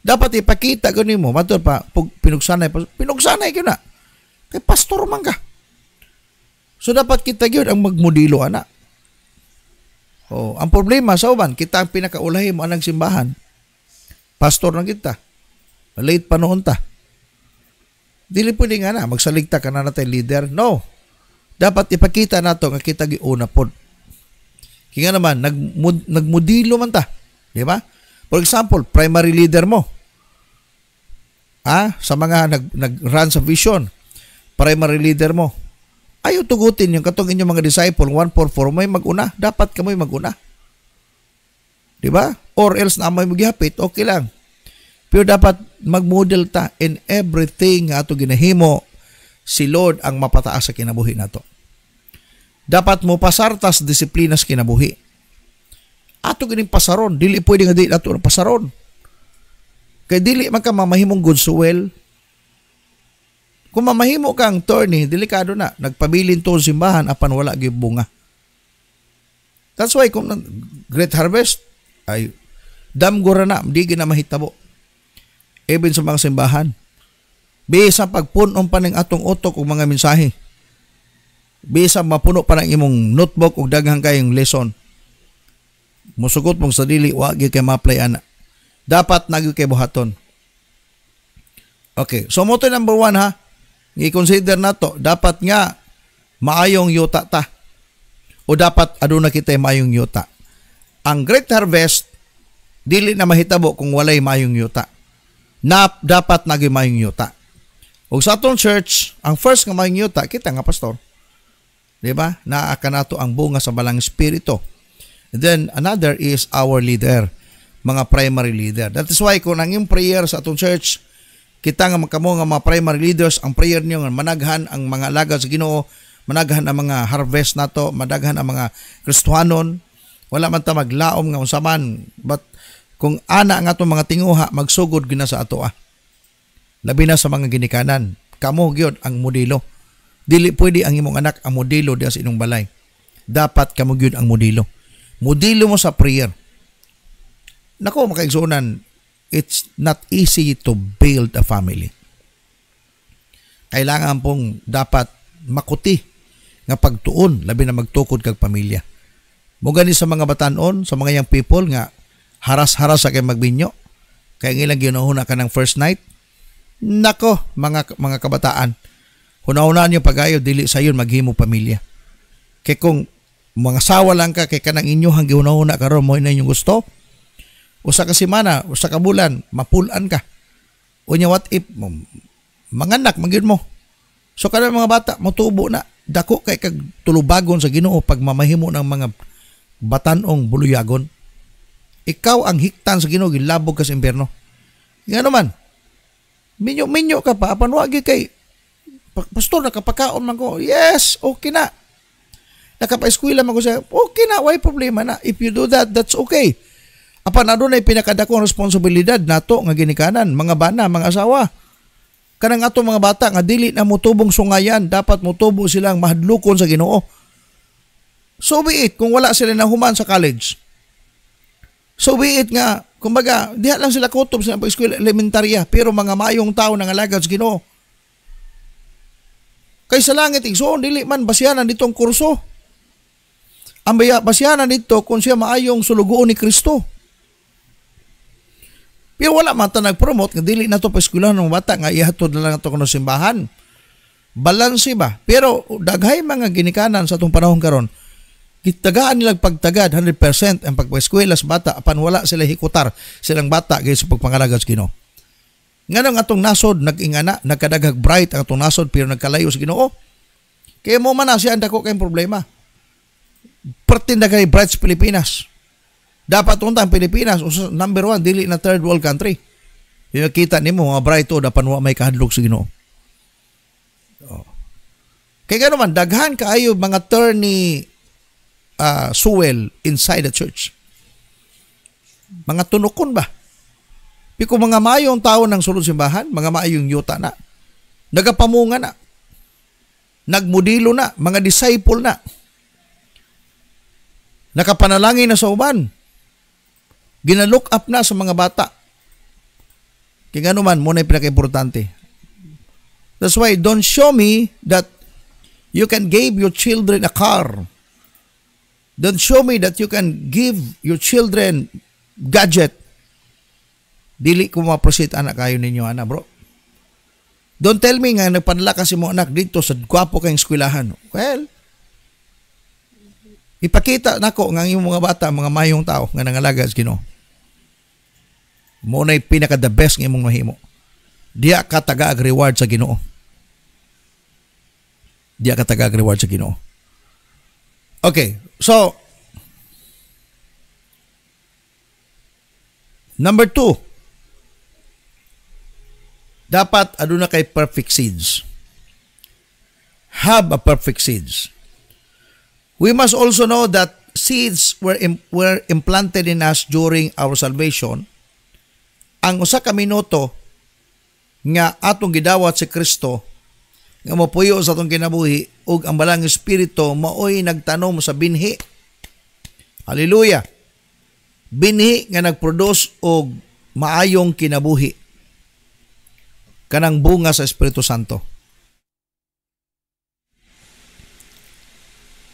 Dapat ipakita ko nimo, matod pa, pinugsanay ko na. Kay pastor man ka. So, dapat kita yun ang magmodelo, ana. O, ang problema sa uban, kita ang pinakaulahi mo anang simbahan. Pastor na kita. Late pa noon ta. Dili pwede nga na, magsaligta ka na natin leader. No. Dapat ipakita nato nga kita giuna pod. Kaya naman, nagmodelo man ta. Di ba? For example, primary leader mo. Sa mga nag-run sa vision, primary leader mo. Ayaw tugutin yung katong inyong mga disciple, 144, may mag-una. Dapat ka may mag-una. Di ba? Or else na may maghihapit, okay lang. Pero dapat mag-model ta in everything nga ato ginahimo, si Lord ang mapataas sa kinabuhi nato. Dapat mo pasartas disiplinas kinabuhi. Ato gining pasaron, dili pwede nga dili ato pasaron. Kay dili man ka mamahimong goodwill. Kung mamahimo kang attorney, delikado na. Nagpabilin to simbahan apan wala gyud bunga. That's why kung Great Harvest ay damgora na, di gina mahitabo. Even sa mga simbahan. Bisa pagpunon pa ng atong utok og mga mensahe. Bisa mapuno pa ng imong notebook ug daghang kayong lesson. Musugot mong sadili, wa gyud kay ma-apply ana. Dapat nagyud kay buhaton. Okay, so mo to number 1 ha. I-consider nato, dapat nga maayong yuta ta. O dapat aduna kita maayong yuta. Ang Great Harvest dili na mahitabo kung walay maayong yuta. Dapat nagyud maayong yuta. O sa atong church, ang first nga maayong yuta kita nga pastor. Di ba? Naa ka nato ang bunga sa balang espiritu. And then another is our leader, mga primary leader. That is why kung ang yung prayer sa atong church, kita nga magkamo nga mga primary leaders, ang prayer niyo nga managhan ang mga alagad sa Ginoo, managhan ang mga harvest nato, managhan ang mga Kristiyanon. Wala man ta maglaom nga unsaman, but kung ana nga atong mga tinguha magsugod gina sa ato Labi na sa mga ginikanan, kamo gyud ang modelo. Dili pwede ang imong anak ang modelo diha sa inyong balay. Dapat kamo gyud ang modelo. Modelo mo sa prayer. Nako makaigsunan, it's not easy to build a family. Kailangan pong dapat makuti nga pagtuon labi na magtukod kag pamilya. Mo gani sa mga batanon, sa mga young people nga haras-haras sa kay magbinyo. Kaya ilang ginahuna ka ng first night. Nako mga kabataan, hunahunaan niyo pagayo dili sayon maghimo pamilya. Kay kung mga sawa lang ka kay kanang inyo hang gihunahuna karon mo na inyong gusto. Usa ka semana, usa ka bulan, mapulan ka. Unya what if manganak magyud mo. So kada mga bata motubo na dako kay kag tulubagon sa Ginoo pag mamahimo ng mga batanong buluyagon. Ikaw ang hiktan sa Ginoo gilabog ka sa impierno. Ngano man. Minyo ka pa apan wa gyud kay pastor nakapakaon man ko. Yes, okay na. Nakapa-eskwela man ko siya. Okay na, why problema na. If you do that, that's okay. Apan adunay pinakadakong responsibilidad nato nga ginikanan, mga bana, mga asawa. Kanang ato mga bata nga dili na motubong sungayan, dapat motubo silang mahadlukon sa Ginoo. So be it kung wala sila nahuman sa college. So be it nga, kumbaga, diha lang sila kutob sa eskwela elementarya, pero mga mayong tao nang alagad sa Ginoo. Kay sa langit igsoon dili man basyanan ditong kurso. Ang basyanan dito kung siya maayong sulugoon ni Kristo. Pero wala man ta nag-promote nga dili na to pa eskwelahan ng bata nga ihatod na lang ito kuno simbahan. Balanse ba? Pero daghay mga ginikanan sa itong panahon karon, gitagaan nilang pagtagad 100% ang pagpa-eskwela sa bata apan wala sila hikutar silang bata gaysa pagpangalagad sa Ginoo. Nganong atong nasod nag-ingana, nagkadaghag bright ang atong nasod pero nagkalayo sa Ginoo. Kaya mo man na siya dako kay problema. Pertinda kay bright sa Pilipinas. Dapat unta ang Pilipinas number 1 dili na third world country. Yung nakita nimo mga bright o dapan wa may kahadlok sa Ginoo. Kaya gano man daghan kaayo mga attorney soil inside the church. Mga tunukon ba? Piko mga mayong tao ng sulod simbahan, mga mayong yuta na, nagapamunga na, nagmodelo na, mga disciple na, nakapanalangin na sa uban, ginalook up na sa mga bata. Kaya nga naman, muna yung pinaka-importante. That's why, don't show me that you can give your children a car. Don't show me that you can give your children gadget. Dili ko ma-proceed anak kayo ninyo, anak, bro. Don't tell me nga nagpanala kasi mo anak dito sa gwapo kayong eskwelahan. Well, ipakita nako nga yung mga bata, mga mayong tao nga nangalaga sa Ginoo. Mo na pinaka the best ng imong mahimo. Diya ka taga reward sa Ginoo. Diya ka taga reward sa Ginoo. Okay, so number 2, dapat aduna kay perfect seeds. Have a perfect seeds. We must also know that seeds were implanted in us during our salvation. Ang usa ka minuto nga atong gidawat si Kristo nga mapuyo sa atong kinabuhi ug ang balang espiritu maoy nagtanom sa binhi. Hallelujah. Binhi nga nagproduce og maayong kinabuhi. Kanang bunga sa Espiritu Santo.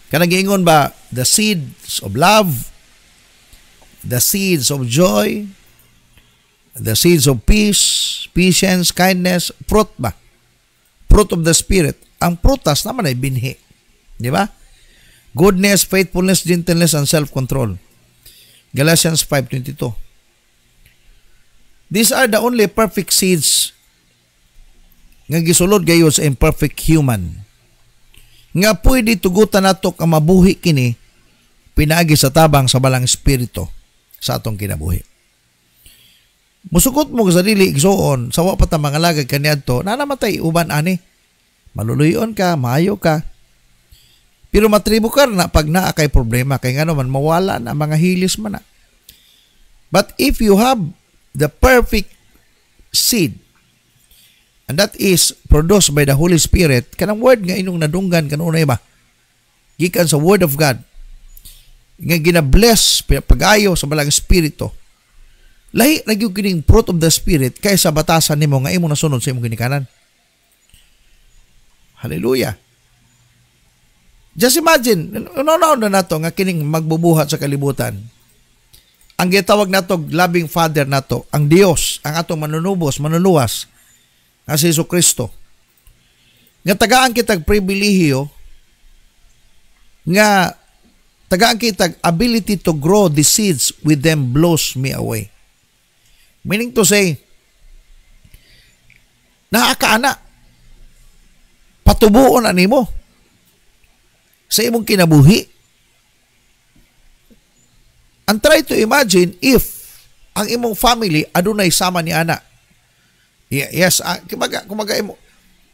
Kanang giingon ba, the seeds of love, the seeds of joy, the seeds of peace, patience, kindness, fruit ba? Fruit of the Spirit. Ang prutas naman ay binhi. Di ba? Goodness, faithfulness, gentleness, and self-control. Galatians 5:22. These are the only perfect seeds nga gisulod gayon sa imperfect human. Nga pwede tugutan nato ang mabuhi kini pinaagi sa tabang sa balang espiritu sa atong kinabuhi. Musukot mo sa dili igsoon sa wa pa ta mangalagad kaniadto na namatay uban ani. Maluluyon ka, maayo ka. Pero matribo ka na pag naa kay problema kay ngano man mawala na mga hilis man na. But if you have the perfect seed, and that is produced by the Holy Spirit, kanang word nga inong nadunggan kanunay ba? Gikan sa Word of God. Nga gina-bless pag-ayo sa balang espiritu. Lahi ra gyud kining fruit of the Spirit kaysa batasan nimo nga imong nasunod sa imong ginikanan. Hallelujah. Just imagine, unaw-unaw na nato nga kining magbubuhat sa kalibutan. Ang gitawag nato loving Father nato, ang Dios, ang atong manunubos, manuluwas, nga si Jesucristo. Nga tagaan kitag pribilehiyo, nga tagaan kitag ability to grow the seeds with them blows me away. Meaning to say, nakakaana, patubuon animo sa imong kinabuhi. And try to imagine if ang imong family adunay sama ni ana. Yes, kumaga imo.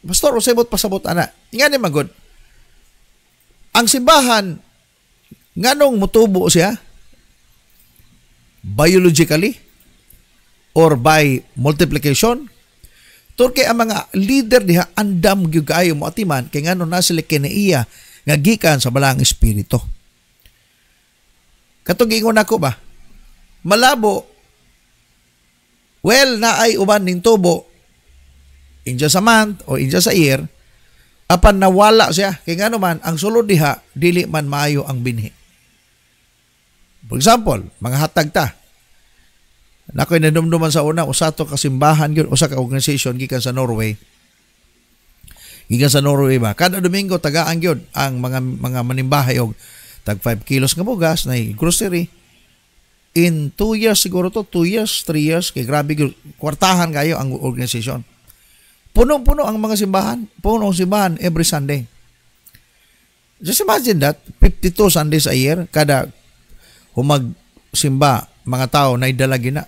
Pastor, usabot pasabot ana. Nga ni magod. Ang simbahan nganong mutubo siya? Biologically or by multiplication? Turkey ang mga leader diha andam gyud kaayo mo atiman kay ngano na sila kinaiya nga gikan sa balang espiritu. Katong ingon nako ba? Malabo. Well, na ay uban ning tubo in just a month or in just a year apan nawala siya kay ngano man ang sulod diha dili man maayo ang binhi. For example, mga hatag ta. Nakoy nadumduman sa una usa to kasimbahan gyud, usa ka organization gikan sa Norway. Gikan sa Norway ba? Kada Domingo tagaan gyud ang mga manimbahay og tag 5 kilos nga bugas na grocery. In 2 years siguro to, 2 years, 3 years, kay grabe kwartahan kayo ang organization. Punong-puno ang mga simbahan, puno ang simbahan every Sunday. Just imagine that, 52 Sundays a year, kada humag simba, mga tao na idalagi na.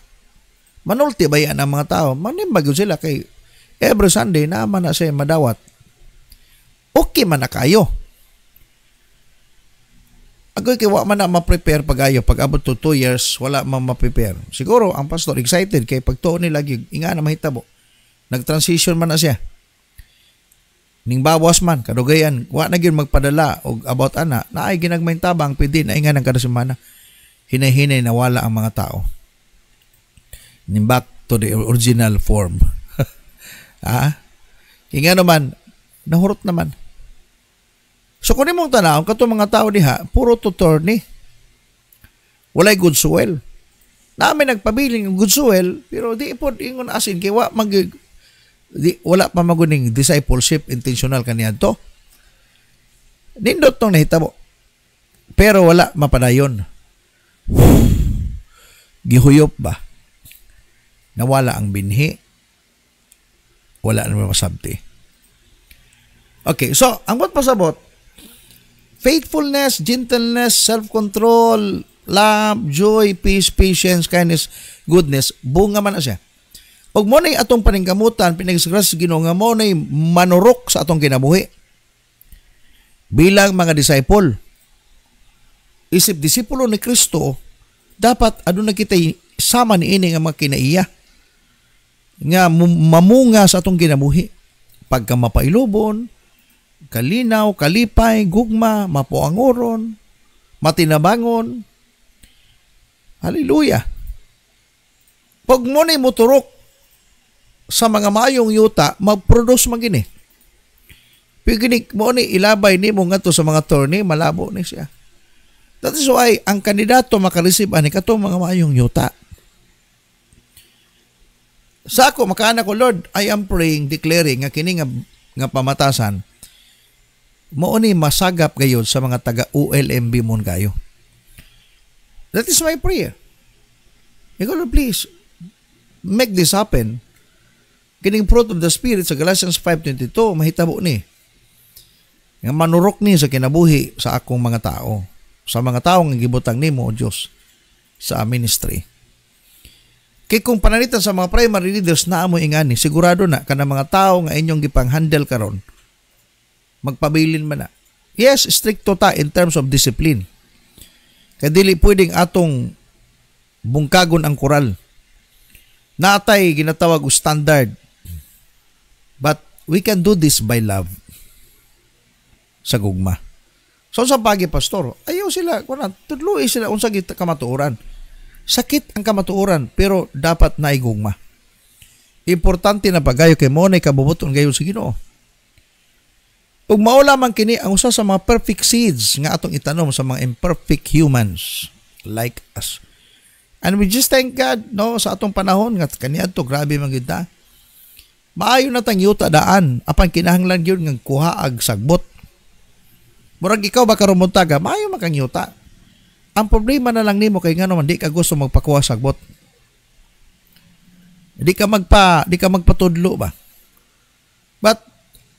Manulti ba yan ang mga tao? Manimbag sila kay every Sunday naman na siya madawat. Okay man na kayo. Agoy kay wa man na ma-prepare pagayo pag abot to 2 years wala man ma-prepare. Siguro ang pastor excited kay pagtuon nila gyud inga na mahitabo. Nag-transition man na siya. Ning bawas man kadugayan wa na gyud magpadala og about ana naay ginagmayng tabang pwede na inga nang kada semana. Hinay-hinay nawala ang mga tao. Ning back to the original form. Inga naman nahurot naman. So kung imong tanaw, kato mga tao diha, puro tutorni. Walay good soil. Namin nagpabiling ng good soil, pero di po ingon asin kay wala pa maguning discipleship intentional kaniadto. Nindot tong nahitabo. Pero wala mapadayon. Gihuyop ba? Nawala ang binhi. Wala naman masabti. Okay, so ang what pasabot? Faithfulness, gentleness, self-control, love, joy, peace, patience, kindness, goodness, bunga man na siya. Pag mo na atong paningkamutan, pinagsigras sa Ginoo nga mo na manurok sa atong kinabuhi. Bilang mga disciple, isip disipulo ni Kristo, dapat aduna kita sama ni ini nga mga kinaiya nga mamunga sa atong kinabuhi. Pagka mapailubon, kalinaw, kalipay, gugma, mapuangoron, matinabangon. Hallelujah. Pag mo na moturok sa mga maayong yuta, mag-produce magini. Piginig mo ni ilabay ni mo nga to sa mga torni, malabo ni siya. That is why ang kandidato makareceive ani katong mga maayong yuta. Sa ako, makaana ko, Lord, I am praying, declaring nga kini nga pamatasan mo ni masagap gayud sa mga taga ULMB mon kayo. That is my prayer. God, please make this happen. Kining fruit of the Spirit sa Galatians 5:22 mahitabo ni nga manurok ni sa kinabuhi sa akong mga tao, sa mga tao nga gibutang nimo o Dios sa ministry. Kay kung pananitan sa mga primary leaders na amo ingani, sigurado na kana mga tao nga inyong gipang-handle karon magpabilin man na. Yes, stricto ta in terms of discipline. Kaya dili pwedeng atong bungkagon ang koral. Natay ginatawag o standard. But we can do this by love. Sa gugma. So sa pagi pastor, ayaw sila, tudluy sila unsa gid kamatuoran. Sakit ang kamatuoran pero dapat na igugma. Importante na pagayo kay mo na kabubuton gayon sa Ginoo. Ug mao lamang kini ang usa sa mga perfect seeds nga atong itanom sa mga imperfect humans like us. And we just thank God no sa atong panahon nga kaniadto grabe man gid ta. Maayo na tang yuta daan apan kinahanglan gyud nga kuhaag sagbot. Murag ikaw ba karon muntaga, maayo man kang yuta. Ang problema na lang nimo kay ngano man di ka gusto magpakuha sagbot. Di ka magpatudlo ba? But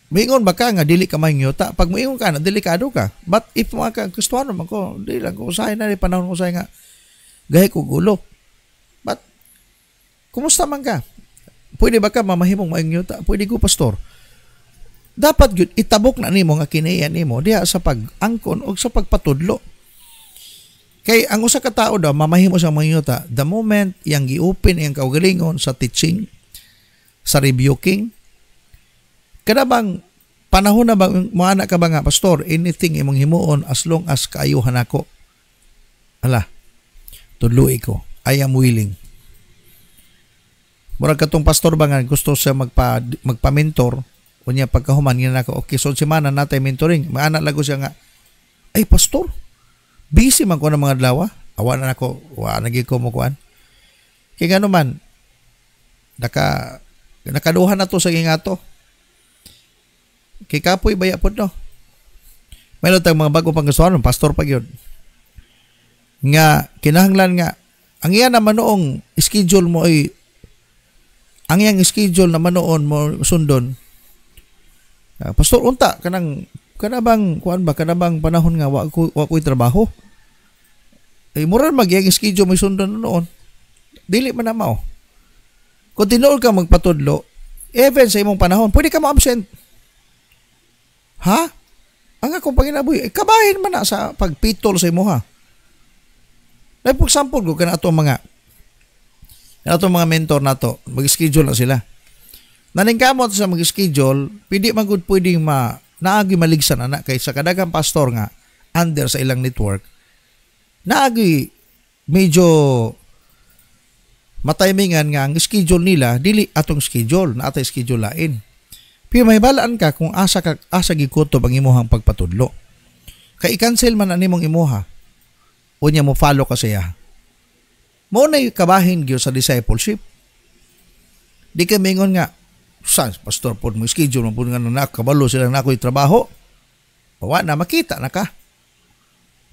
moingon ba ka nga dili ka mangyuta? Pag moingon ka na delikado ka. But if mga ka gusto naman ko, dili lang ko usahay na rin panahon ko usahay nga gahi ko gulo. But kumusta man ka? Pwede ba ka mamahimong mangyuta? Pwede ko pastor. Dapat gyud itabok na nimo nga kinaiya nimo diha sa pag-angkon o sa pagpatudlo. Kay ang usa ka tawo daw mamahimo sa mangyuta the moment yang gi-open iyang kaugalingon sa teaching, sa rebuking. Kada bang panahon na ba moana ka ba nga pastor, anything imong himuon as long as kaayuhan ako. Ala, tudluy ko. I am willing. Murag katong pastor ba nga gusto siya magpa-mentor, unya pagkahuman nga nako, okay, so semana natay mentoring. Maana lago siya nga, ay pastor, busy man ko ng mga adlaw. Awa na nako, wa nagi ko mo kuan. Kay ngano man nakaduha na to sa gingato. Kay kapoy baya pod no. Mayroon tayong mga bago pang gustuhan, pastor pa gyud. Nga kinahanglan nga ang iya naman noong schedule mo ay ang iyang schedule naman noon mo sundon. Pastor unta kanabang kuan ba kanabang panahon nga wa ko'y trabaho. Ay moral magyang schedule mo sundon noon. Dili man na mao. Kung tinuod ka magpatudlo, even sa imong panahon, pwede ka ma-absent. Ha? Ang akong panginabuhi, kabahin man na sa pagpitol sa imuha. Na for example, ko kana atong mga mentor nato, mag-schedule na sila. Naningkamot sa mag-schedule, pwede man gud pwedeng naagi maligsan ana kay sa kadagang pastor nga under sa ilang network. Naagi medyo matimingan nga ang schedule nila dili atong schedule, na atay schedule lain. Pero may balaan ka kung asa gikutob ang imuhang pagpatudlo. Kay i-cancel man ani mong imuha. Unya mo follow ka siya. Mo na kabahin gyud sa discipleship. Di ka mingon nga, sa pastor po mo schedule mo po nga nakabalo sila na ako'y trabaho. Bawa na, makita na ka.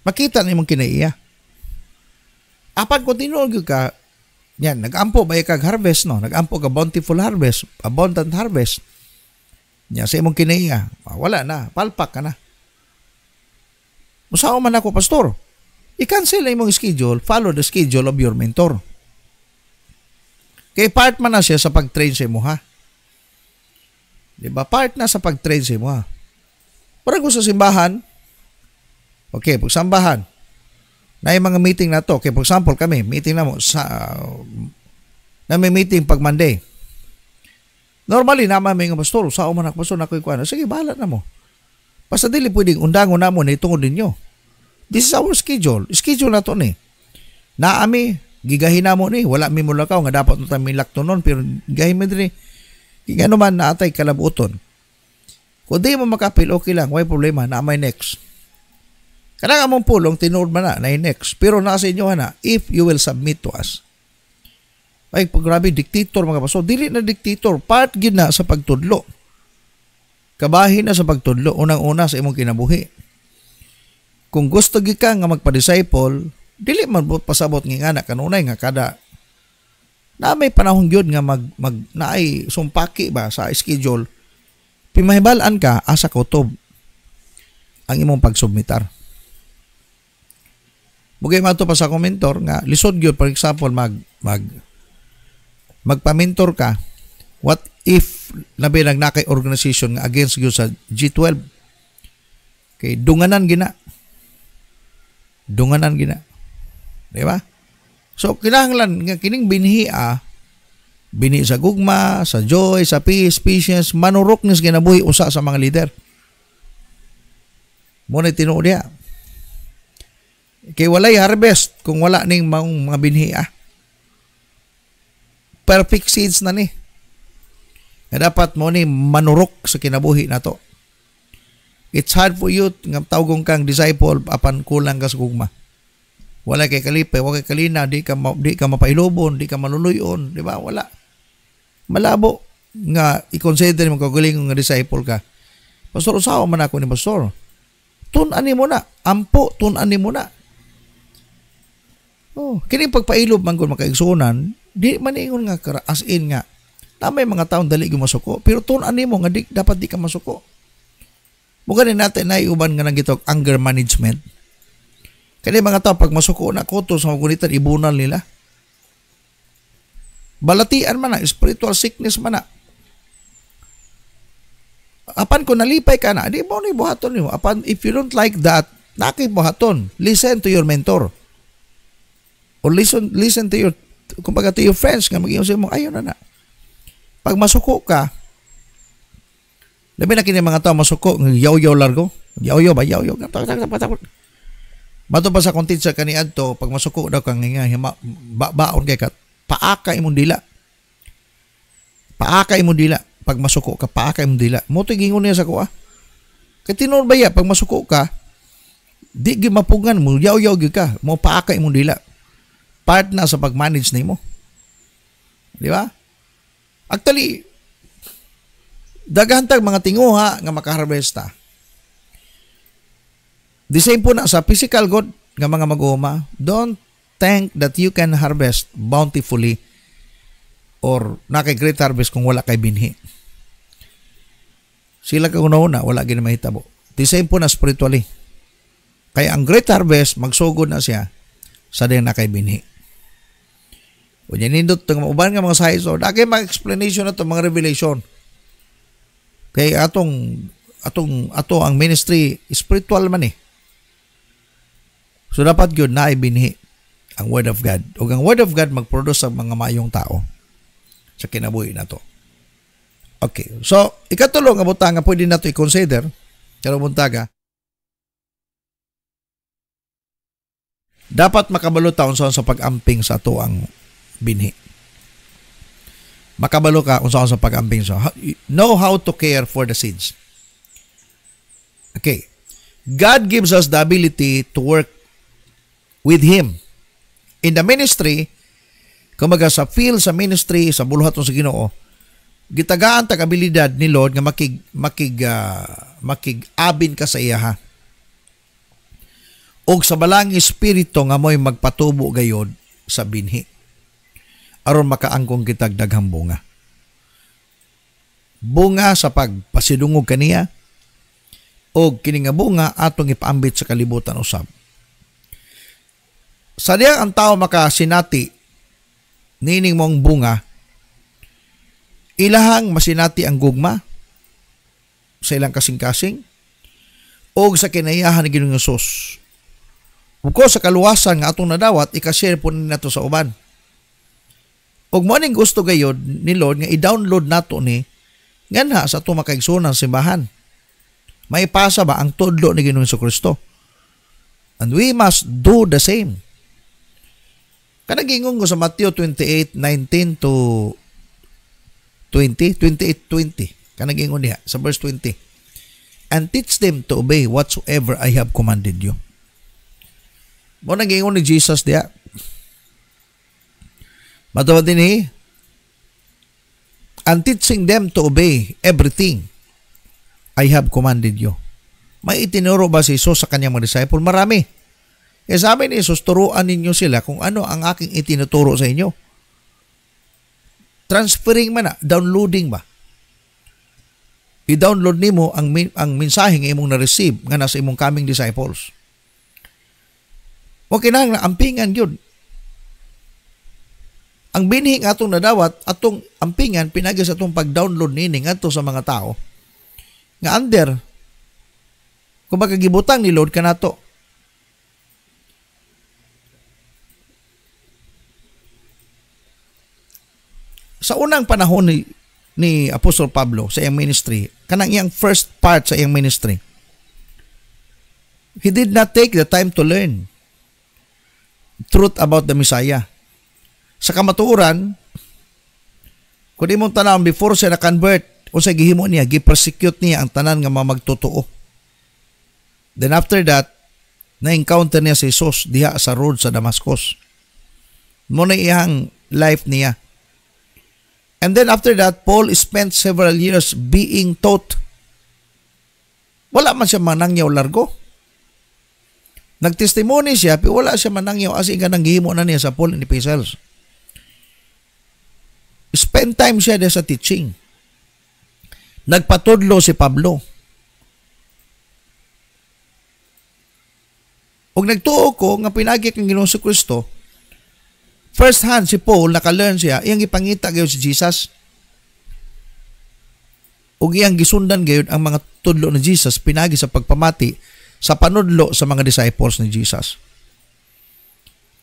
Makita na imong kinaiya. Apan continue gyud ka, yan, nag-ampo ba kag harvest, no? Nag-ampo ka bountiful harvest, abundant harvest. Yan, sa imong kinaiya, wala na, palpak ka na. Musaw man ako, pastor. I-cancel na imong schedule, follow the schedule of your mentor. Kay part man na siya sa pag-train sa imo, ha? Diba? Part na sa pag-train sa imo, ha? Parang ko sa simbahan, okay, pag sambahan, na yung mga meeting na to, okay, for example, kami, meeting na mo, na may meeting pag Monday. Normally, naman may nga pastor, sao man ako pastor na ako'y kuha na, sige, bahala na mo. Basta dili pwedeng undangon na mo na itungod ninyo. This is our schedule. Schedule na to ni. Naami, gigahin na mo ni. Wala mi mula ka nga dapat natin may lakto nun. Pero gigahin mo din. Kaya naman na atay kalabuton. Kung di mo makapil, okay lang. May problema. Na may next. Kanang among pulong, tinuod man na next. Pero nasa inyo na, if you will submit to us. Ay, grabe, diktator mga paso. Dili na diktator. Part gid na sa pagtudlo. Kabahin na sa pagtudlo. Unang-una sa imong kinabuhi. Kung gusto gi ka nga magpa-disciple, dili man pasabot nga anak kanunay nga kada na may panahon gyud nga naay sumpaki ba sa schedule. Pimahibalan ka asa kutob ang imong pagsubmitar. Mugay mato pa sa komentor nga lisod gyud, for example magpa-mentor ka. What if labi nagnakay organization nga against gyud sa G12? Okay, dunganan gina. Di ba? So, kinahanglan nga kining binhi sa gugma, sa joy, sa peace, patience, manurok nis ginabuhi usa sa mga leader. Muna tinuod niya. Kay walay harvest kung wala ning mga binhi Perfect seeds na ni. Nga dapat mo ni manurok sa kinabuhi na to. It's hard for you nga tawgong kang disciple apan kulang ka sa gugma. Wala kay kalipay, wala kay kalina, di ka mapailobon, di ka maluluyon, di ba? Wala. Malabo nga i-consider mo kagaling nga disciple ka. Pastor, usawa man ako ni pastor. Tun-ani mo na. Ampo, tun-ani mo na. Oh, kining pagpailob man kung makaigsunan, di man ingon nga as in nga. Na may mga taon dali gumasuko, pero tun-ani mo nga dapat di ka masuko. Muganin natin na iuban nga nang gitog anger management. Kaya mga tao, pag masuko na koto sa magunitan, ibunal nila. Balatian man na, spiritual sickness man na. Apan kung nalipay ka na, di mo na ibuhaton nyo. Apan, if you don't like that, nakibuhaton. Listen to your mentor. Or listen to your, kumbaga to your friends, nga mag-iyon sa mo, ayun na. Pag masuko ka, labi na kini mga tao masuko, yaw-yaw largo. Yaw-yaw ba? Yaw-yaw. Mato pa sa content sa kaniad to, pag masuko daw kang nga, baon kay ka, paaka imong dila. Paaka imong dila. Pag masuko ka, paaka imong dila. Mo to gingon niya sa kuha. Kay tinuod ba ya, pag masuko ka, di gi mapugan mo, yaw-yaw gi ka, mo paaka imong dila. Part na sa pag-manage nimo. Di ba? Actually, daghantag mga tinguha nga makaharvesta. The same po na sa physical good nga mga mag-uuma. Don't think that you can harvest bountifully or nakay-great harvest kung wala kay binhi. Sila kung una, wala gina mahitabo. The same po na spiritually. Kaya ang great harvest, magsugod na siya sa din nakay binhi. O yan nindot, uban nga mga size, o nakay mga explanation na to, mga revelation. Kaya atong ato ang ministry spiritual man eh. So dapat gyud na ibinhi ang Word of God. Ug ang Word of God mag-produce sa mga mayong tao sa kinabuhi nato. Okay. So, ikatulo nga butang nga pwede nato i-consider karong buntaga. Dapat makabalo taon sa pag-amping sa ato ang binhi. Makabalo ka kung saan sa pag-amping sa. Know how to care for the seeds. Okay. God gives us the ability to work with Him. In the ministry, kumaga sa field, sa ministry, sa buluhaton sa Ginoo, gitagaan tag abilidad ni Lord nga makig-abin ka sa iya ha. Og sa balang espiritu nga mo'y magpatubo gayod sa binhi. Aron makaangkong kitag daghang bunga. Bunga sa pagpasidungog kaniya og kini nga bunga atong ipaambit sa kalibutan usab. Sa diya ang tao makasinati nining mong bunga, ilahang masinati ang gugma sa ilang kasing-kasing o sa kinayahan ni Ginoong Hesus. Ug sa kaluwasan nga atong nadawat, ikashare po nato sa uban. Ug mo ning gusto gayod ni Lord nga i-download nato ni nganha sa atong makaigsunan simbahan. May pasa ba ang tudlo ni Ginoong Kristo? And we must do the same. Kanagingong ko sa Matthew 28:19 to 28:20. Kanagingong niya sa verse 20. And teach them to obey whatsoever I have commanded you. Mo nagingon ni Jesus diya. Matawad din and teaching them to obey everything I have commanded you. May itinuro ba si Jesus sa kanyang mga disciple? Marami. Kaya sabi ni Jesus, turuan ninyo sila kung ano ang aking itinuturo sa inyo. Transferring man na, downloading ba? I-download nimo ang mensahe nga imong na-receive nga nasa imong coming disciples. O kinahanglan ampingan yun. Ang binhi nga atong nadawat, atong ampingan, pinagi sa atong pag-download nining ato sa mga tao. Nga under, kung magkagibutang ni Lord ka na to. Sa unang panahon ni Apostol Pablo sa iyang ministry, kanang iyang first part sa iyang ministry, he did not take the time to learn truth about the Messiah. Sa kamatuoran, kung di mong tanawin, before siya na-convert, o sa gihimo niya, gi-persecute niya ang tanan nga mga magtotoo. Then after that, na-encounter niya si Jesus diha sa road sa Damascus. Muna iyang life niya. And then after that, Paul spent several years being taught. Wala man siya manangyaw largo. Nagtestimony siya, pero wala siya manangyaw as in kanang gihimo na niya sa Paul and Epistles. Spend time siya sa teaching. Nagpatudlo si Pablo. Ug nagtuo ko nga pinagi kang Ginoong Kristo, first hand si Paul naka-learn siya, iyang ipangita gayud si Jesus. Ug iyang gisundan gayud ang mga tudlo ni Jesus pinagi sa pagpamati sa panudlo sa mga disciples ni Jesus.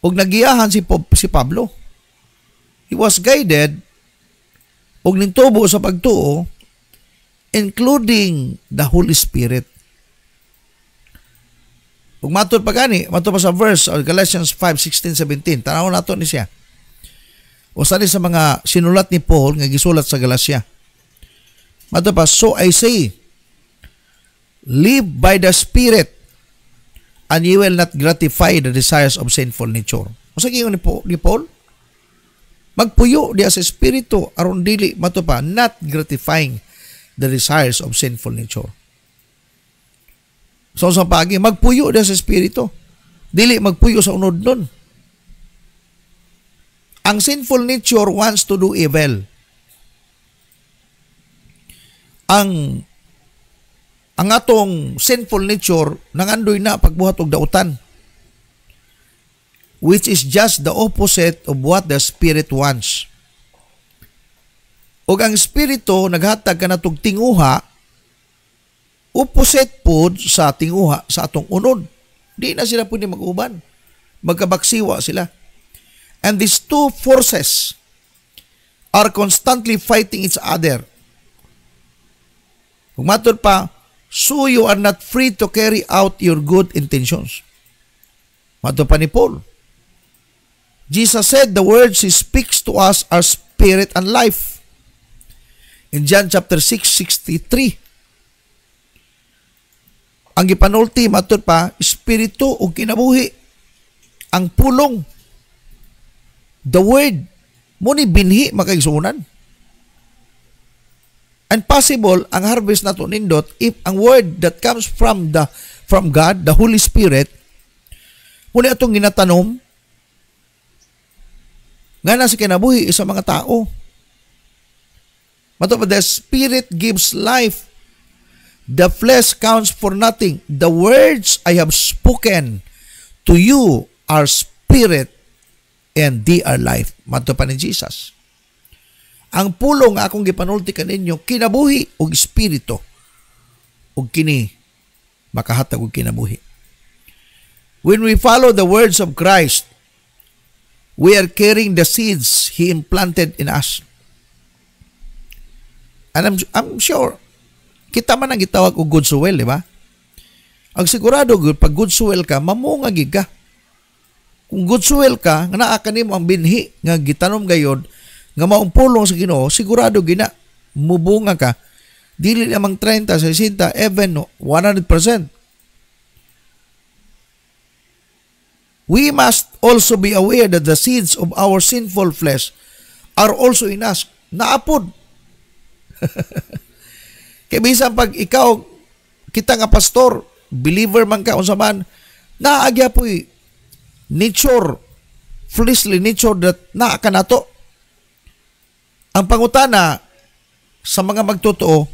Ug nagiyahan si Pablo. He was guided ug nintubo sa pagtuo, including the Holy Spirit. Ug matod pa gani, matod pa sa verse of Galatians 5:16-17, tanaw nato ni siya. Usa ni sa mga sinulat ni Paul nga gisulat sa Galacia. Matod pa, so I say, live by the Spirit, and you will not gratify the desires of sinful nature. Usa giingon ni Paul? Magpuyo diya sa espiritu aron dili matod pa, not gratifying the desires of sinful nature. So sa pagi, magpuyo din sa espiritu. Dili magpuyo sa unod nun. Ang sinful nature wants to do evil. Ang atong sinful nature nangandoy na pagbuhat og dautan, which is just the opposite of what the Spirit wants. Ug ang espiritu naghatag kanatog tinguha opposite po sa tinguha sa atong unod. Di na sila pwede mag-uban. Magkabaksiwa sila. And these two forces are constantly fighting each other. Kung matod pa, so you are not free to carry out your good intentions. Matod pa ni Paul. Jesus said the words He speaks to us are spirit and life. In John chapter 6:63. Ang gipanulti matod pa, espiritu o kinabuhi. Ang pulong. The word. Muni binhi makaigsunan. And possible ang harvest nato nindot if ang word that comes from God, the Holy Spirit, muni atong ginatanom nga na sa kinabuhi sa mga tao. Matod pa, the Spirit gives life. The flesh counts for nothing. The words I have spoken to you are spirit and they are life. Matod pa ni Jesus. Ang pulong akong gipanulti kaninyo, kinabuhi o espiritu. O kini, makahatag o kinabuhi. When we follow the words of Christ, we are carrying the seeds He implanted in us. And I'm sure, kita man ang gitawag o good soil, di ba? Ang sigurado, pag good soil ka, mamungagig ka. Kung good soil ka, nga naa kanimo ang binhi, nga gitanom gayod, nga maumpulong sa Ginoo, sigurado gina, mubunga ka, dili namang 30, 60, even 100%. We must also be aware that the seeds of our sinful flesh are also in us. Naapod. Kaya bisan pag ikaw, kita nga pastor, believer man ka, unsa man, naagya po nature, fleshly nature that naaka nato. Ang pangutana sa mga magtotoo,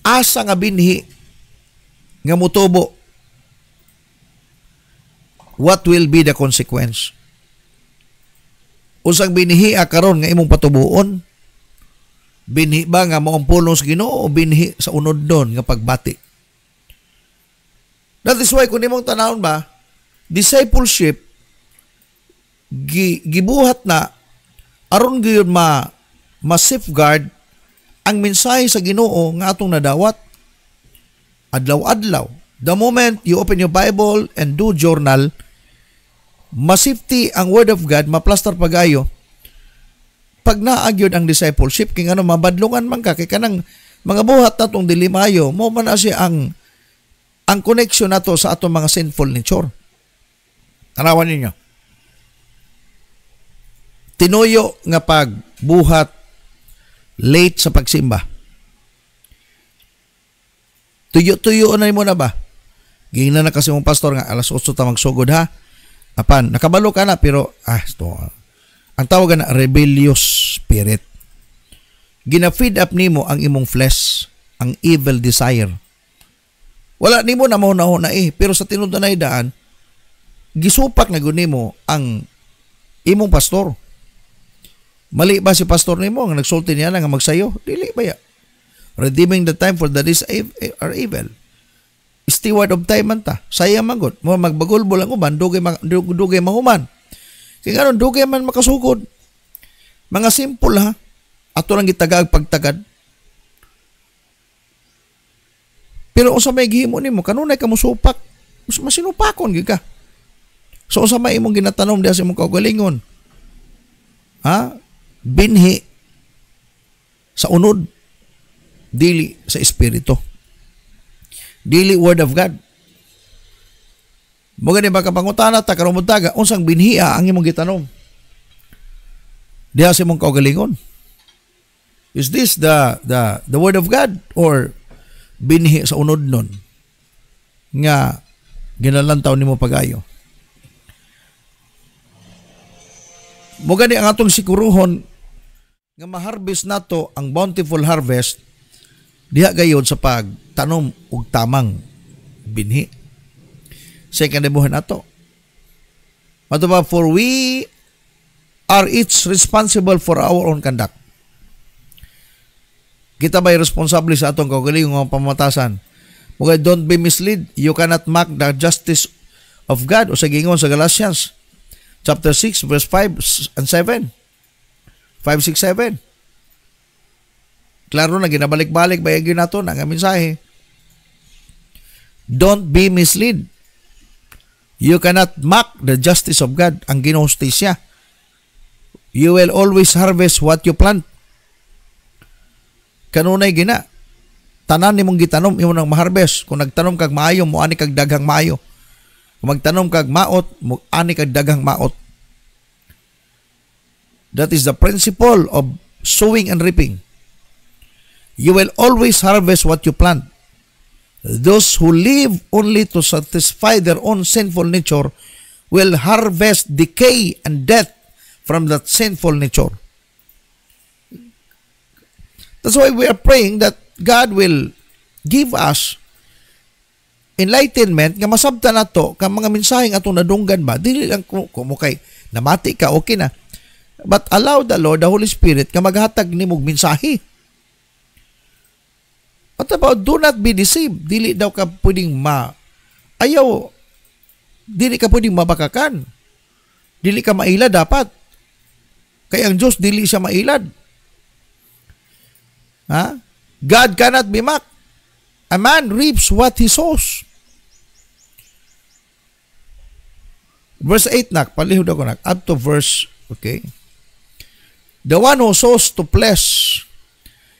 asa nga binhi nga mutubo, what will be the consequence? Usang binhi karon nga imong patubuon, binhi ba nga maumpulong sa Ginoo o binhi sa unod doon nga pagbati? That is why kung imong tanawon ba, discipleship gibuhat na aron gyud ma-safeguard ang mensahe sa Ginoo nga atong nadawat adlaw-adlaw. The moment you open your Bible and do journal, ma-safety ang Word of God, ma-plaster pagayo. Pag naagyod ang discipleship, kung ano, mabadlungan man ka, kay kanang mga buhat na itong dilimayo, mo man na siya ang connection na to sa atong mga sinful nature. Tanawan ninyo. Tinuyo nga pagbuhat late sa pagsimba. Tuyo-tuyo na mo na ba? Gingnan na kasi mong pastor nga, alas 8 ta magsugod ha. Apan, nakabalo ka na, pero, ang tawag na rebellious spirit. Gina-feed up nimo ang imong flesh, ang evil desire. Wala nimo na mahuna pero sa tinud na daan, gisupak na gud nimo ang imong pastor. Mali ba si pastor nimo nga nagsulti niya nga magsayo? Dili ba ya? Redeeming the time for the days are evil. Steward of time man ta. Sayang man gud. Mo magbagulbol ang uban, dugay mahuman. Kaya ngayon, dugay man makasugod. Mga simple ha. Ato lang gitagag pagtagad. Pero unsa may gihimo nimo, kanunay ka musupak. Masinupakon gid ka. So unsa may imong ginatanom diha sa imong kaugalingon? Ha? Binhi sa unod, dili sa espiritu. Dili word of God. Mga ni baka pangutana ta karon buntaga unsang binhiya ang imong gitanom diha sa imong kaugalingon? Is this the word of God or binhi sa unod nun nga ginalantaw nimo pagayo? Mo gani ang atong siguruhon nga ma-harvest nato ang bountiful harvest diha gayod sa pagtanom og tamang binhi. Second debuhan nato. Mato ba, for we are each responsible for our own conduct. Kita ba'y responsable sa atong kaugalingong mga pamatasan? Okay, don't be misled. You cannot mock the justice of God. O sa gingon sa Galatians chapter 6 verse 5 and 7. 5, 6, 7. Klaro na ginabalik-balik bayagin nato ang mensahe. Don't be misled. You cannot mock the justice of God. Ang ginustisya. You will always harvest what you plant. Kanunay gina. Tanan nimong gitanom, imo nang maharvest. Kung nagtanom kag maayo, mo ani kag daghang maayo. Kung magtanom kag maot, mo ani kag daghang maot. That is the principle of sowing and reaping. You will always harvest what you plant. Those who live only to satisfy their own sinful nature will harvest decay and death from that sinful nature. That's why we are praying that God will give us enlightenment nga masabtan nato ka mga mensaheng atong nadunggan ba dili lang kung kay namati ka okay na, but allow the Lord, the Holy Spirit nga maghatag nimog mensahe. What about do not be deceived? Dili daw ka pwedeng dili ka pwedeng mabakakan. Dili ka mailad dapat. Kaya ang Diyos dili siya mailad. Ha? God cannot be mocked. A man reaps what he sows. Verse 8 nak, palihod ako nak, up to verse, okay. The one who sows to flesh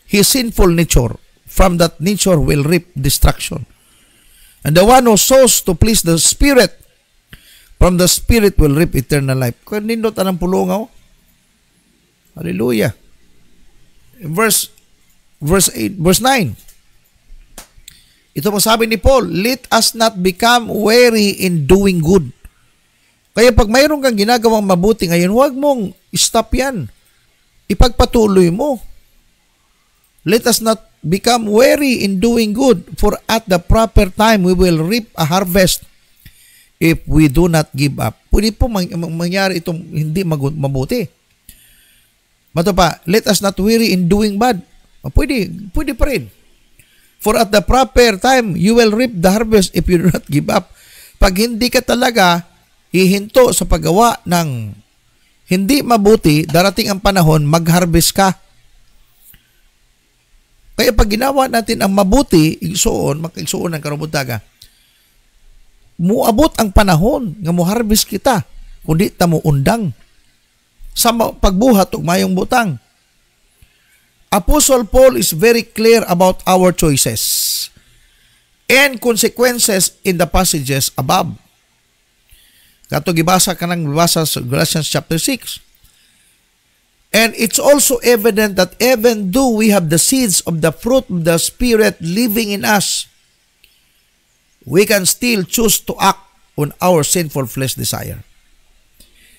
his sinful nature, from that nature will reap destruction. And the one who sows to please the Spirit, from the Spirit will reap eternal life. Kung nindot anang pulungaw, hallelujah. Verse 8, verse 9. Ito mo sabi ni Paul, let us not become weary in doing good. Kaya pag mayroon kang ginagawang mabuti ngayon, huwag mong stop yan. Ipagpatuloy mo. Let us not become weary in doing good, for at the proper time we will reap a harvest if we do not give up. Pwede po mangyari itong hindi mabuti. Mato pa, let us not weary in doing bad. Pwede pa rin. For at the proper time, you will reap the harvest if you do not give up. Pag hindi ka talaga hihinto sa paggawa ng hindi mabuti, darating ang panahon, mag-harvest ka. Kaya pag ginawa natin ang mabuti, magkaigsuon ng karubutaga, muabot ang panahon nga mo-harvest kita, kundi ta mo undang sa pagbuhat og mayong butang. Apostle Paul is very clear about our choices and consequences in the passages above. Kato gibasa sa Galatians chapter 6. And it's also evident that even though we have the seeds of the fruit of the Spirit living in us, we can still choose to act on our sinful flesh desire.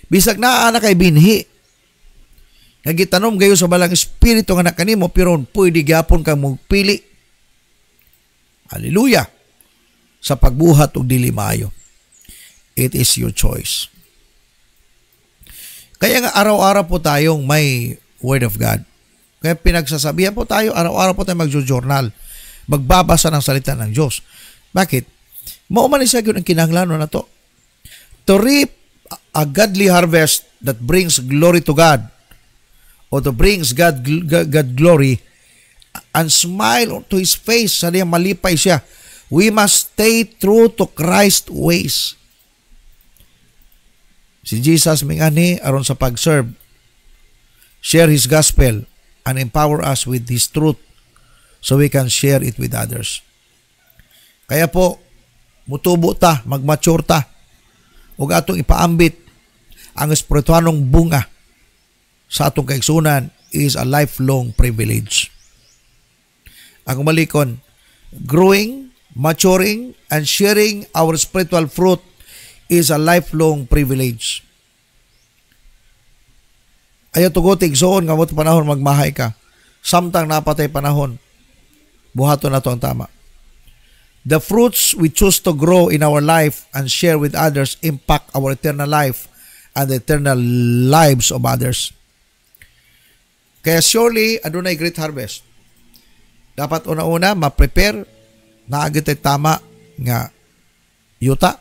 Bisag naa na kay binhi, nagitanom kayo sa balang espiritu nga nakanimo, pero pwede gyapon kang magpili. Hallelujah! Sa pagbuhat og dili maayo. It is your choice. Kaya nga araw-araw po tayong may Word of God. Kaya pinagsasabihan po tayo, araw-araw po tayo magjo-journal. Magbabasa ng salita ng Diyos. Bakit? Maumanis siya yun ang kinahanglanon na to. To reap a godly harvest that brings glory to God, or to brings God glory, and smile to His face, sa niyang malipay siya, we must stay true to Christ's ways. Si Jesus mingani aron sa pag-serve, share His gospel, and empower us with His truth so we can share it with others. Kaya po, mutubo ta, mag-mature ta, ug atong ipaambit ang espirituanong bunga sa atong kaigsunan is a lifelong privilege. Ang malikon, growing, maturing, and sharing our spiritual fruit is a lifelong privilege. Ayaw tugotig soon nga mo't panahon magmahay ka. Samtang napatay panahon, buhaton na to ang tama. The fruits we choose to grow in our life and share with others impact our eternal life and the eternal lives of others. Kaya surely, adunay great harvest. Dapat una-una ma-prepare na agad tayo tama nga yuta.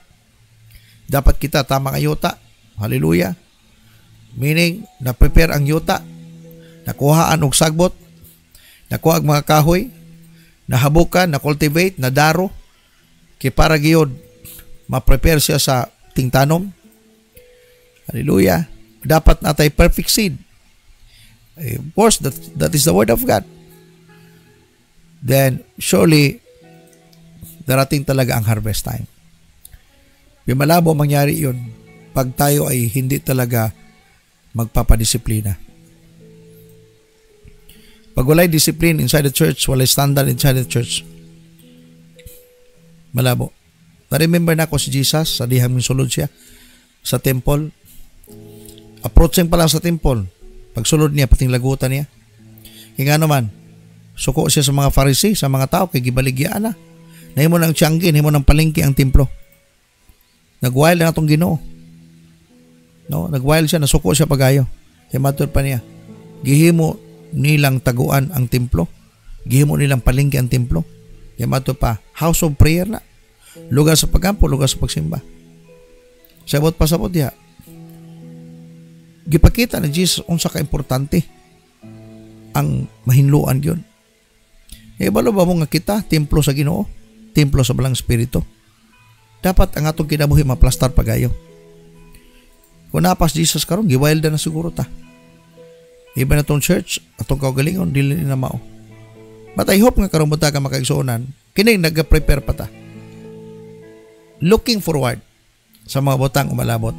Dapat kita tama nga yuta. Hallelujah. Meaning, na-prepare ang yuta. Nakuhaan og sagbot. Nakuha ang mga kahoy. Nahabukan, na-cultivate, nadaro. Kaya para giyod, ma-prepare siya sa tingtanom. Hallelujah. Dapat natay perfect seed. Of course, that is the word of God. Then, surely, darating talaga ang harvest time. Malabo mangyari yun pag tayo ay hindi talaga magpapadisiplina. Pag walay discipline inside the church, walay standard inside the church, malabo. Na-remember na ako si Jesus, sa dihang minsulod siya sa temple. Approaching pa lang sa temple, pagsulod niya, pating lagutan niya. Kaya nga naman, suko siya sa mga Pharisee, sa mga tao, kay gibaligyan na. Nahimo ng tiyanggi, nahimo ng palengke ang templo. Nag-wild na itong Ginoo. No? Nag-wild siya, nasuko siya pagayo. Kaya matur pa niya, gihimo nilang taguan ang templo. Gihimo nilang palengke ang templo. Kaya matur pa, house of prayer na. Lugar sa pagkampo, lugar sa pagsimba. Sabot pa sabot diha. Gipakita ni Jesus unsa ka importante ang mahinluan yun. Balo ba mo nga kita, templo sa Ginoo, templo sa balang espiritu. Dapat ang atong kinabuhi maplastar pagayo. Kung napas Jesus karon, giwild na siguro ta. Iba na tong church, atong kaugalingon, dili na mao. But I hope nga karon buta ka makaigsuonan, kining nag-prepare pa ta. Looking forward sa mga butang umalabot.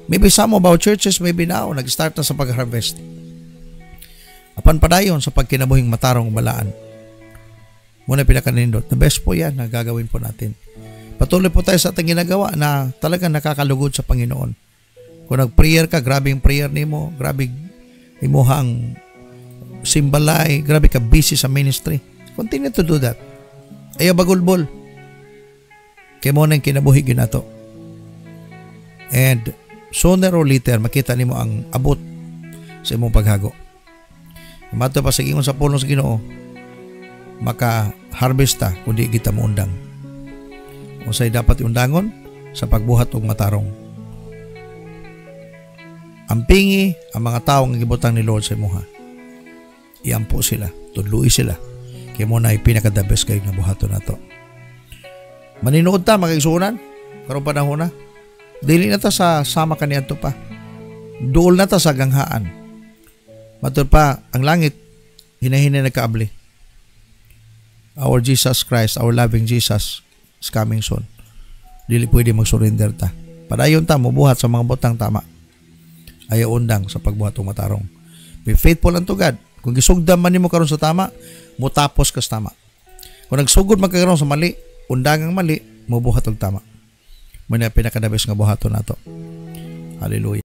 Maybe some of our churches maybe now nag-start na sa pag-harvest. Apan padayon sa pagkinabuhing matarong umalaan. Muna pinakanindot. The best po yan na gagawin po natin. Patuloy po tayo sa ating ginagawa na talagang nakakalugod sa Panginoon. Kung nag-prayer ka, grabe yung prayer nimo, grabe imuha ang simbalay, grabe ka busy sa ministry. Continue to do that. Ayaw bagulbol. Kaya mo na yung kinabuhi ginato. And sooner or later, makita nimo ang abot sa imong paghago. Mato pa sa ingon sa pulong sa Ginoo, maka-harvest ta kundi kita mo undang. Unsay dapat undangon sa pagbuhat og matarong. Ampingi ang mga tawo nga gibutang ni Lord sa imuha. Iampo sila, tudloi sila. Kay mo na pinaka-the best kayo nga buhaton nato. Maninuod ta magigsunan karon panahon na. Dili na ta sa sama kaniadto pa. Duol na ta sa ganghaan. Matud pa ang langit hinahinay nagkaabli. Our Jesus Christ, our loving Jesus is coming soon. Dili pwede mag-surrender ta. Padayon ta mubuhat sa mga butang tama. Ayaw undang sa pagbuhat og matarong. Be faithful unto God. Kung gisugdan man nimo karon sa tama, mutapos ka sa tama. Kung nagsugod man ka karon sa mali, undang ang mali, mubuhat og tama. Muna pinakadabes nga buhaton nato. Hallelujah.